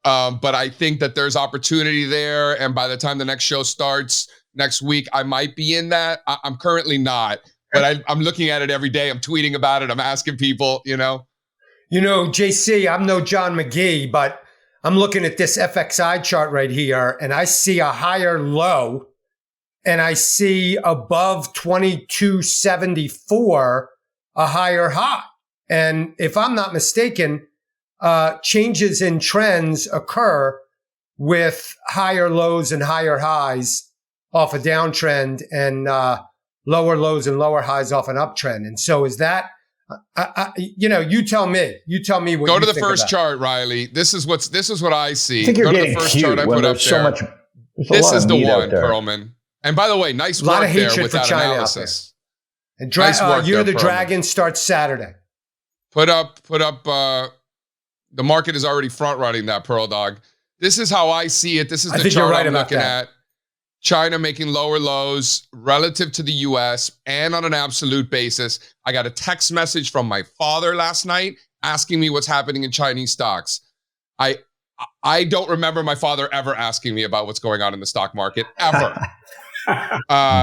but I think that there's opportunity there. And by the time the next show starts next week, I might be in that. I'm currently not, but I'm looking at it every day. I'm tweeting about it. I'm asking people, JC, I'm no John McGee, but I'm looking at this FXI chart right here, and I see a higher low, and I see above 2274 a higher high. And if I'm not mistaken, changes in trends occur with higher lows and higher highs off a downtrend, and lower lows and lower highs off an uptrend. And so is that, you tell me. You tell me what Go you to the think first about. chart, Riley. This is what I see. I think you're Go to getting the first cute chart I put up there. This is the one, Perlman. And by the way, nice work there with that analysis. And Nice work Year of the there, Perlman. Dragon starts Saturday. Put up. The market is already front running that, Pearl Dog. This is how I see it. This is the chart I'm looking at. China making lower lows relative to the US and on an absolute basis. I got a text message from my father last night asking me what's happening in Chinese stocks. I don't remember my father ever asking me about what's going on in the stock market, ever.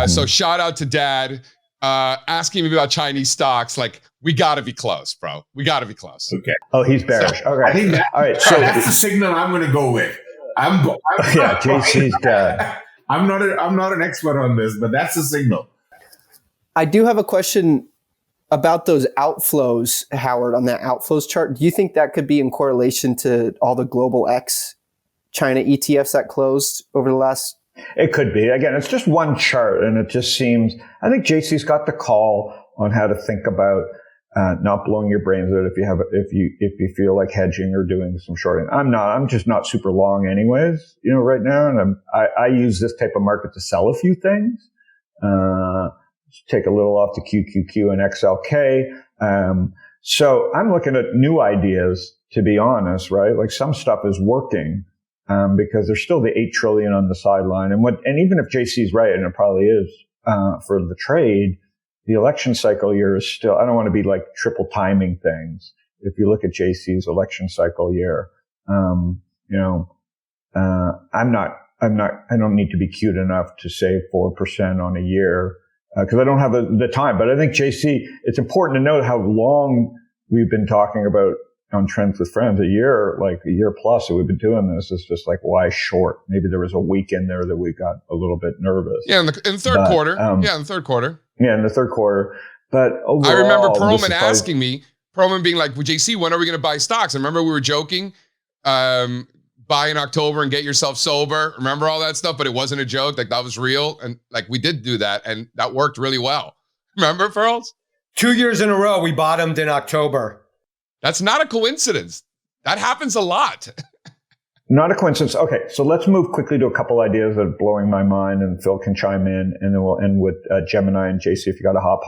So shout out to Dad asking me about Chinese stocks. Like, we got to be close, bro. We got to be close. Okay. Oh, he's bearish. So, okay. I think all right. So that's the signal I'm going to go with. JC's dad. I'm not an expert on this, but that's a signal. I do have a question about those outflows, Howard, on that outflows chart. Do you think that could be in correlation to all the global X China ETFs that closed over the last? It could be. Again, it's just one chart, and it just seems, I think JC's got the call on how to think about not blowing your brains out if you feel like hedging or doing some shorting. I'm just not super long anyways, right now. And I use this type of market to sell a few things, take a little off the QQQ and XLK. So I'm looking at new ideas, to be honest, right? Like some stuff is working, because there's still the 8 trillion on the sideline. And even if JC's right, and it probably is, for the trade, the election cycle year is still, I don't want to be like triple timing things. If you look at JC's election cycle year, I don't need to be cute enough to save 4% on a year, because I don't have the time. But I think JC, it's important to note how long we've been talking about on Trends with Friends, a year plus that we've been doing this. Is just like, why short? Maybe there was a week in there that we got a little bit nervous. Yeah, in the third quarter. In the third quarter. Yeah, in the third quarter. But overall, I remember Perlman asking me, being like, well, JC, when are we going to buy stocks? I remember we were joking, buy in October and get yourself sober. Remember all that stuff? But it wasn't a joke. Like, that was real. And like, we did do that. And that worked really well. Remember, Pearls? 2 years in a row, we bottomed in October. That's not a coincidence. That happens a lot. Not a coincidence. Okay, so let's move quickly to a couple ideas that are blowing my mind, and Phil can chime in, and then we'll end with Gemini and JC if you got a hop.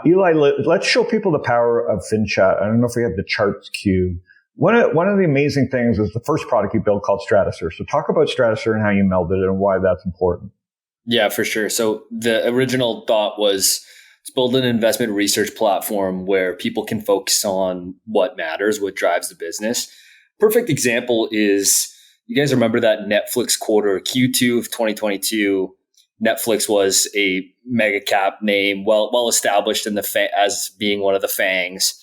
Eli, let's show people the power of FinChat. I don't know if we have the charts queued. One of the amazing things is the first product you built called Stratosphere. So talk about Stratosphere and how you melded it and why that's important. Yeah, for sure. So the original thought was, let's build an investment research platform where people can focus on what matters, what drives the business. Perfect example is, you guys remember that Netflix quarter, Q2 of 2022. Netflix was a mega cap name, well established in as being one of the FANGs,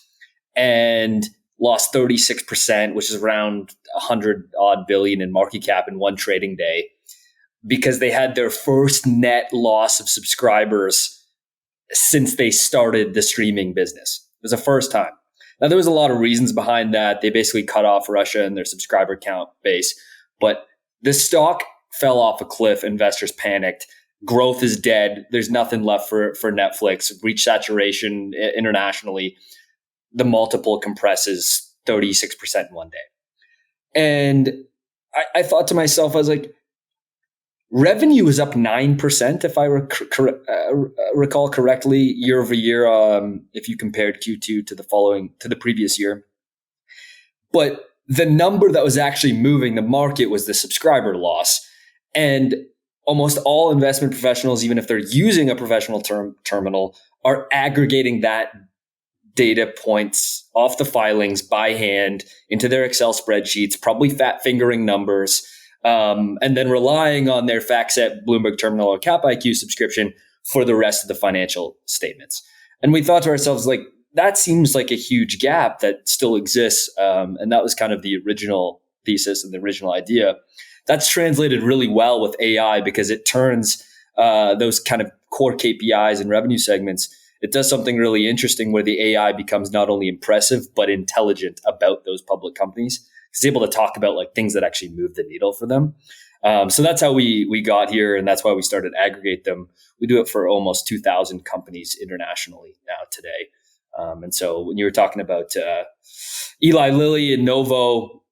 and lost 36%, which is around 100 odd billion in market cap in one trading day, because they had their first net loss of subscribers since they started the streaming business. It was the first time. Now, there was a lot of reasons behind that. They basically cut off Russia and their subscriber count base. But the stock fell off a cliff. Investors panicked. Growth is dead. There's nothing left for Netflix. Reached saturation internationally. The multiple compresses 36% in one day. And I thought to myself, I was like, revenue is up 9%, if I recall correctly, year over year. If you compared Q2 to the previous year, but the number that was actually moving the market was the subscriber loss. And almost all investment professionals, even if they're using a professional terminal, are aggregating that data points off the filings by hand into their Excel spreadsheets, probably fat fingering numbers. And then relying on their FactSet, Bloomberg Terminal, or CapIQ subscription for the rest of the financial statements. And we thought to ourselves, like, that seems like a huge gap that still exists. And that was kind of the original thesis and the original idea. That's translated really well with AI, because it turns those kind of core KPIs and revenue segments. It does something really interesting where the AI becomes not only impressive, but intelligent about those public companies. He's able to talk about like things that actually move the needle for them. So that's how we got here, and that's why we started aggregate them. We do it for almost 2,000 companies internationally now today. And so when you were talking about Eli Lilly and Novo,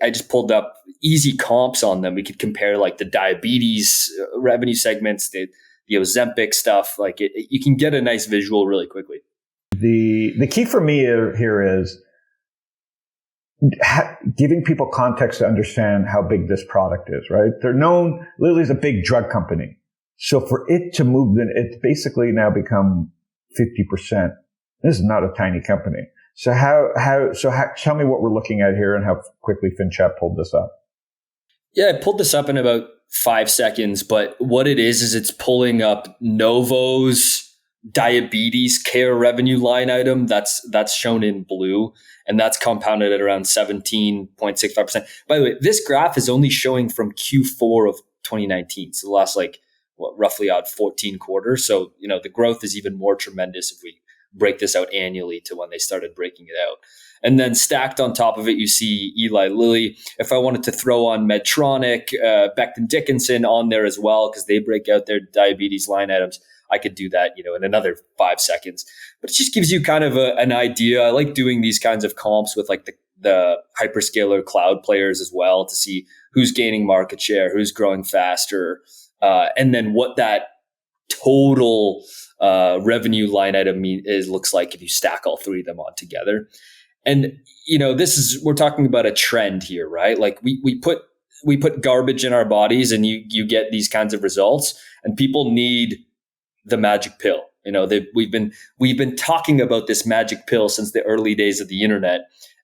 I just pulled up easy comps on them. We could compare like the diabetes revenue segments, the Ozempic stuff. Like you can get a nice visual really quickly. The key for me here is giving people context to understand how big this product is, right? They're known, Lilly's a big drug company. So for it to move, then it's basically now become 50%. This is not a tiny company. So tell me what we're looking at here and how quickly FinChat pulled this up. Yeah, I pulled this up in about 5 seconds, but what it is it's pulling up Novo's diabetes care revenue line item. That's shown in blue, and that's compounded at around 17.65%. By the way, this graph is only showing from Q4 of 2019. So the last roughly out 14 quarters. So, the growth is even more tremendous if we break this out annually to when they started breaking it out. And then stacked on top of it, you see Eli Lilly. If I wanted to throw on Medtronic, Becton Dickinson on there as well, because they break out their diabetes line items, I could do that, in another 5 seconds. But it just gives you kind of an idea. I like doing these kinds of comps with like the hyperscaler cloud players as well, to see who's gaining market share, who's growing faster, and then what that total revenue line item looks like if you stack all three of them on together. And we're talking about a trend here, right? Like we put garbage in our bodies, and you get these kinds of results, and people need the magic pill. We've been talking about this magic pill since the early days of the internet,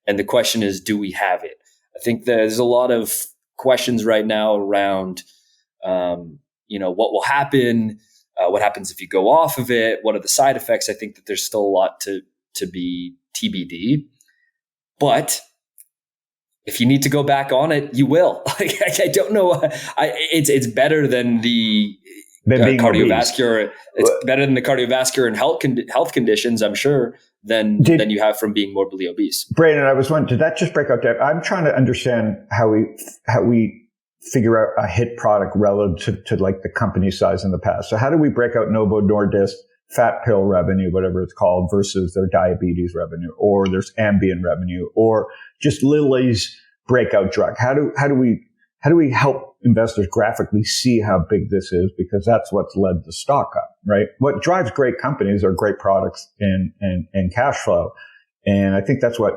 and the question is, do we have it? I think there's a lot of questions right now around, what will happen. What happens if you go off of it? What are the side effects? I think that there's still a lot to be TBD. But if you need to go back on it, you will. I don't know. It's better than the cardiovascular. It's better than the cardiovascular and health conditions, I'm sure, than you have from being morbidly obese. Braden, I was wondering, did that just break out there? I'm trying to understand how we figure out a hit product relative to like the company size in the past. So how do we break out Novo Nordisk fat pill revenue, whatever it's called, versus their diabetes revenue, or there's Ambien revenue, or just Lilly's breakout drug? How do we help investors graphically see how big this is? Because that's what's led the stock up, right? What drives great companies are great products and cash flow. And I think that's what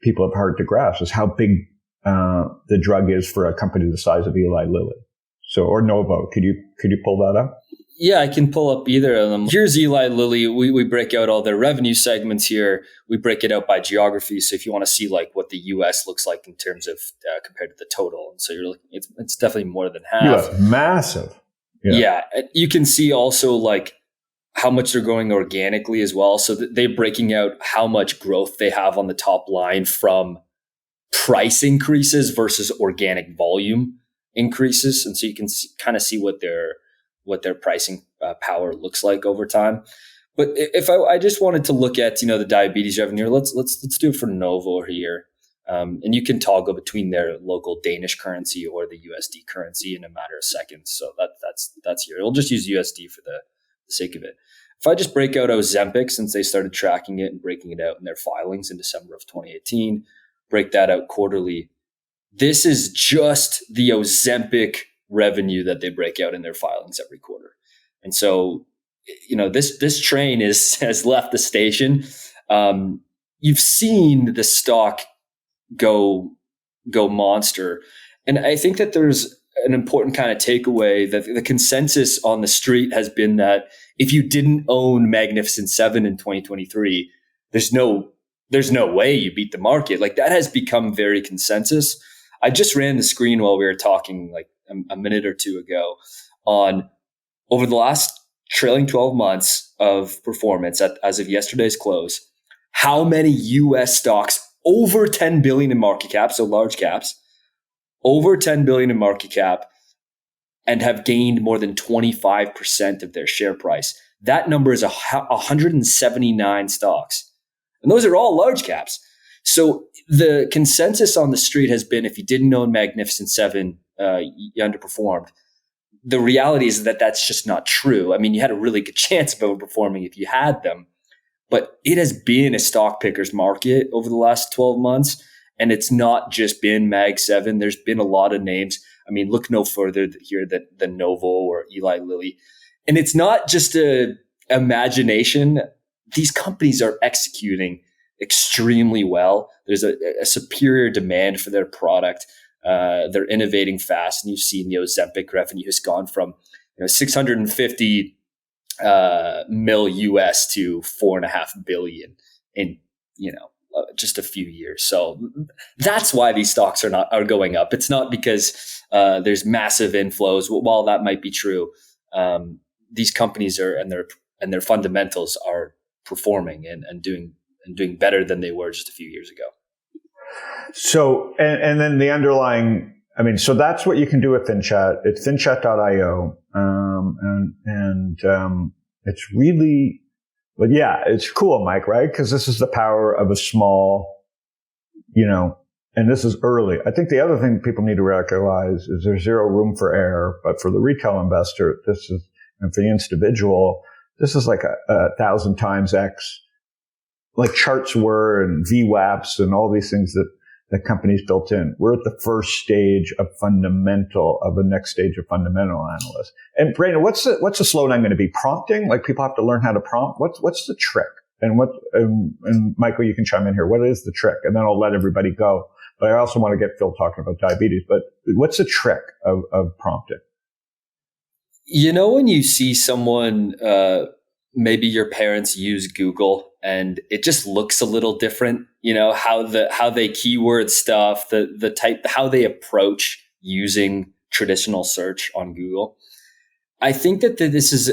people have hard to grasp, is how big the drug is for a company the size of Eli Lilly. So, or Novo. Could you pull that up? Yeah, I can pull up either of them. Here's Eli Lilly. We break out all their revenue segments here. We break it out by geography. So if you want to see like what the U.S. looks like in terms of compared to the total, and so you're looking, it's definitely more than half. U.S. massive. Yeah, you can see also like how much they're growing organically as well. So they're breaking out how much growth they have on the top line from price increases versus organic volume increases, and so you can kind of see what their pricing power looks like over time. But if I just wanted to look at the diabetes revenue, let's do it for Novo here, and you can toggle between their local Danish currency or the USD currency in a matter of seconds. So that's here. We'll just use USD for the sake of it. If I just break out Ozempic, since they started tracking it and breaking it out in their filings in December of 2018, break that out quarterly. This is just the Ozempic revenue that they break out in their filings every quarter. And so, this train has left the station. You've seen the stock go monster. And I think that there's an important kind of takeaway that the consensus on the street has been that if you didn't own Magnificent Seven in 2023, there's no way you beat the market. Like, that has become very consensus. I just ran the screen while we were talking like a minute or two ago on over the last trailing 12 months of performance as of yesterday's close, how many US stocks over 10 billion in market cap, so large caps, over 10 billion in market cap, and have gained more than 25% of their share price. That number is 179 stocks. And those are all large caps. So the consensus on the street has been, if you didn't own Magnificent Seven, you underperformed. The reality is that that's just not true. I mean, you had a really good chance of overperforming if you had them, but it has been a stock picker's market over the last 12 months. And it's not just been Mag 7. There's been a lot of names. I mean, look no further here than Novo or Eli Lilly. And it's not just a imagination. These companies are executing extremely well. There's a superior demand for their product. They're innovating fast, and you've seen the Ozempic revenue has gone from 650 mil US to 4.5 billion in just a few years. So that's why these stocks are going up. It's not because there's massive inflows. While that might be true, these companies and their fundamentals are performing and doing better than they were just a few years ago. So, and then the underlying I mean, so that's what you can do with FinChat. It's finchat.io. It's really, but yeah, it's cool, Mike, right? Because this is the power of a small, and this is early. I think the other thing people need to realize is there's zero room for error. But for the retail investor, and for the individual, this is like a 1,000 times X, like charts were and VWAPs and all these things that companies built in. We're at the first stage of the next stage of fundamental analysis. And Braden, what's the slowdown going to be? Prompting? Like people have to learn how to prompt? What's the trick? And and Michael, you can chime in here. What is the trick? And then I'll let everybody go. But I also want to get Phil talking about diabetes. But what's the trick of prompting? When you see someone, maybe your parents use Google and it just looks a little different, how they keyword stuff, the type, how they approach using traditional search on Google. I think that this is,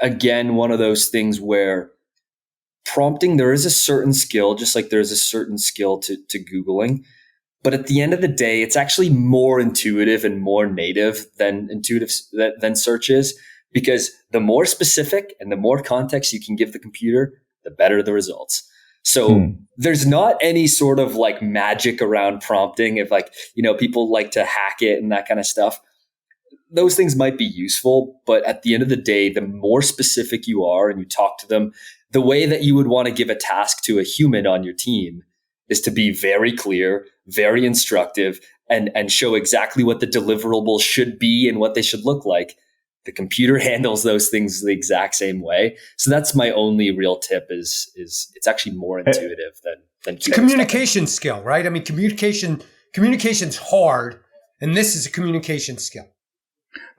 again, one of those things where prompting, there is a certain skill, just like there's a certain skill to Googling. But at the end of the day, it's actually more intuitive and more native than search is, because the more specific and the more context you can give the computer, the better the results. So there's not any sort of like magic around prompting. If people like to hack it and that kind of stuff, those things might be useful. But at the end of the day, the more specific you are and you talk to them, the way that you would want to give a task to a human on your team is to be very clear, very instructive, and show exactly what the deliverables should be and what they should look like. The computer handles those things the exact same way. So that's my only real tip is it's actually more intuitive than it's a communication skill, right? I mean, communication's hard, and this is a communication skill.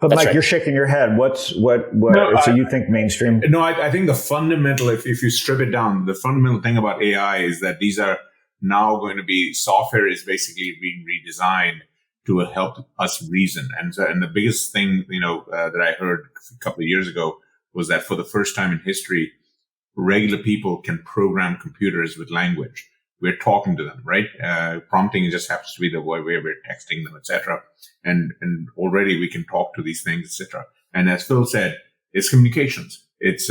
But That's Mike, right. You're shaking your head. So you think mainstream? No, I think the fundamental, if you strip it down, the fundamental thing about AI is that these are now going to be, software is basically being redesigned to help us reason. And the biggest thing, that I heard a couple of years ago was that for the first time in history, regular people can program computers with language. We're talking to them, right? Prompting just happens to be the way we're texting them, etc. And already we can talk to these things, etc. And as Phil said, it's communications. It's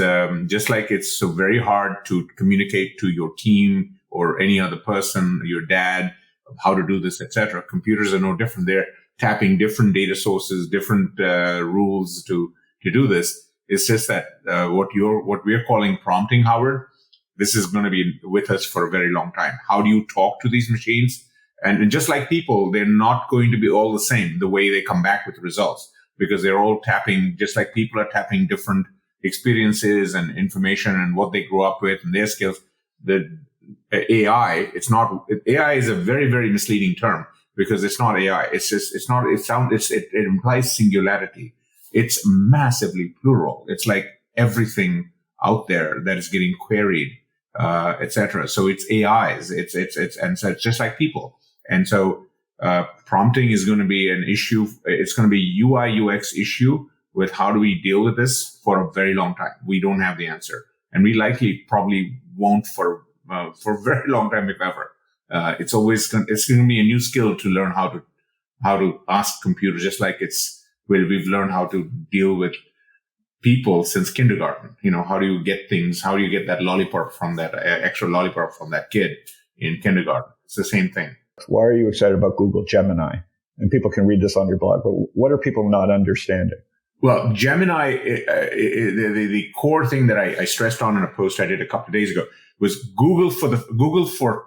just like it's so very hard to communicate to your team or any other person, your dad, how to do this, etc. Computers are no different. They're tapping different data sources, different rules to do this. It's just that what we're calling prompting, Howard, this is going to be with us for a very long time. How do you talk to these machines? And just like people, they're not going to be all the same, the way they come back with results, because they're all tapping, just like people are tapping different experiences and information and what they grew up with and their skills. The AI, AI is a very, very misleading term because it's not AI. It implies singularity. It's massively plural. It's like everything out there that is getting queried, etc. So it's AIs. And so it's just like people. And so, prompting is going to be an issue. It's going to be UI UX issue with how do we deal with this for a very long time. We don't have the answer, and we likely probably won't for a very long time, if ever. It's going to be a new skill to learn how to ask computers, just like we've learned how to deal with people since kindergarten. How do you get things? How do you get that lollipop from that extra lollipop from that kid in kindergarten? It's the same thing. Why are you excited about Google Gemini? And people can read this on your blog, but what are people not understanding? Well, Gemini, the core thing that I stressed on in a post I did a couple of days ago was Google for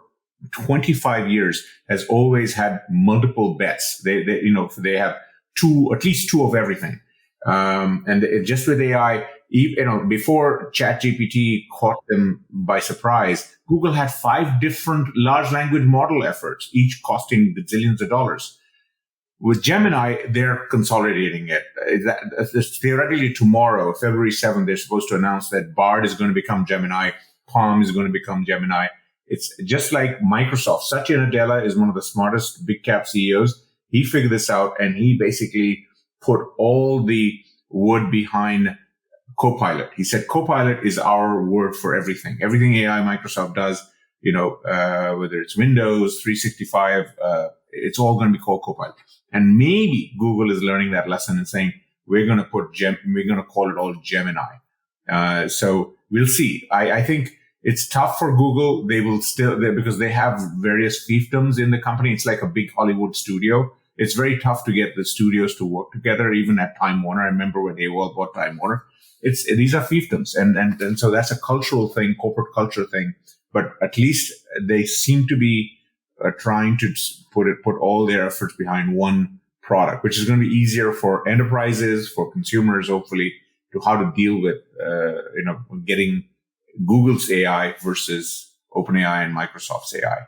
25 years has always had multiple bets. They have at least two of everything. And just with AI, before ChatGPT caught them by surprise, Google had 5 different large language model efforts, each costing bazillions of dollars. With Gemini, they're consolidating it. Theoretically, tomorrow, February 7th, they're supposed to announce that Bard is going to become Gemini, Palm is going to become Gemini. It's just like Microsoft. Satya Nadella is one of the smartest big cap CEOs. He figured this out, and he basically put all the wood behind Copilot. He said Copilot is our word for everything. Everything AI Microsoft does, whether it's Windows 365, It's all going to be called Copilot. And maybe Google is learning that lesson and saying, we're going to call it all Gemini. So we'll see. I think it's tough for Google. They will still, because they have various fiefdoms in the company. It's like a big Hollywood studio. It's very tough to get the studios to work together, even at Time Warner. I remember when AOL bought Time Warner. These are fiefdoms. And so that's a cultural thing, corporate culture thing. But at least they seem to be trying to put all their efforts behind one product, which is going to be easier for enterprises, for consumers, hopefully, to how to deal with, getting Google's AI versus OpenAI and Microsoft's AI.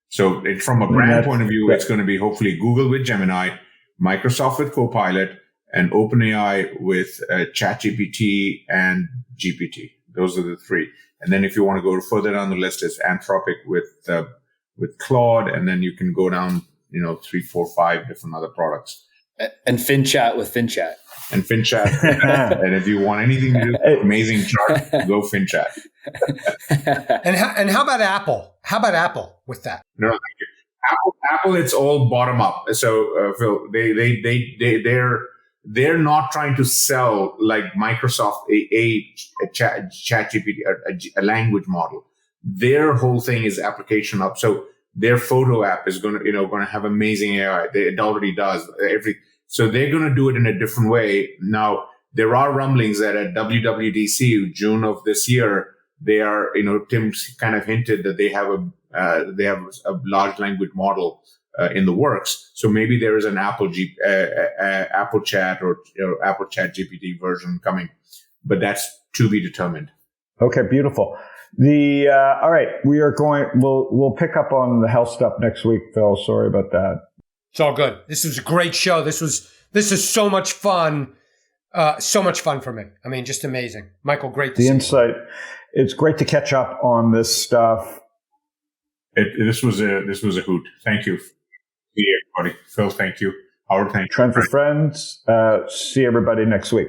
So from a brand point of view, it's going to be hopefully Google with Gemini, Microsoft with Copilot, and OpenAI with ChatGPT and GPT. Those are the three. And then if you want to go further down the list, it's Anthropic with Claude, and then you can go down, 3, 4, 5 different other products. And FinChat with FinChat. And FinChat. And if you want anything to do amazing chart, go FinChat. And how about Apple? How about Apple with that? No, thank you. Apple, it's all bottom up. So Phil, they're not trying to sell like Microsoft a ChatGPT, a language model. Their whole thing is application up. So their photo app is going to have amazing AI. It already does so they're going to do it in a different way. Now, there are rumblings that at WWDC, June of this year, they are, Tim's kind of hinted that they have a large language model in the works. So maybe there is an Apple Chat or Apple Chat GPT version coming, but that's to be determined. Okay, beautiful. All right, we'll pick up on the health stuff next week, Phil. Sorry about that. It's all good. This was a great show. This is so much fun. So much fun for me. I mean, just amazing. Michael, great to see you. The insight. It's great to catch up on this stuff. This was a hoot. Thank you. See everybody. Phil, thank you. Howard, thank you. Trend for Friends. See everybody next week.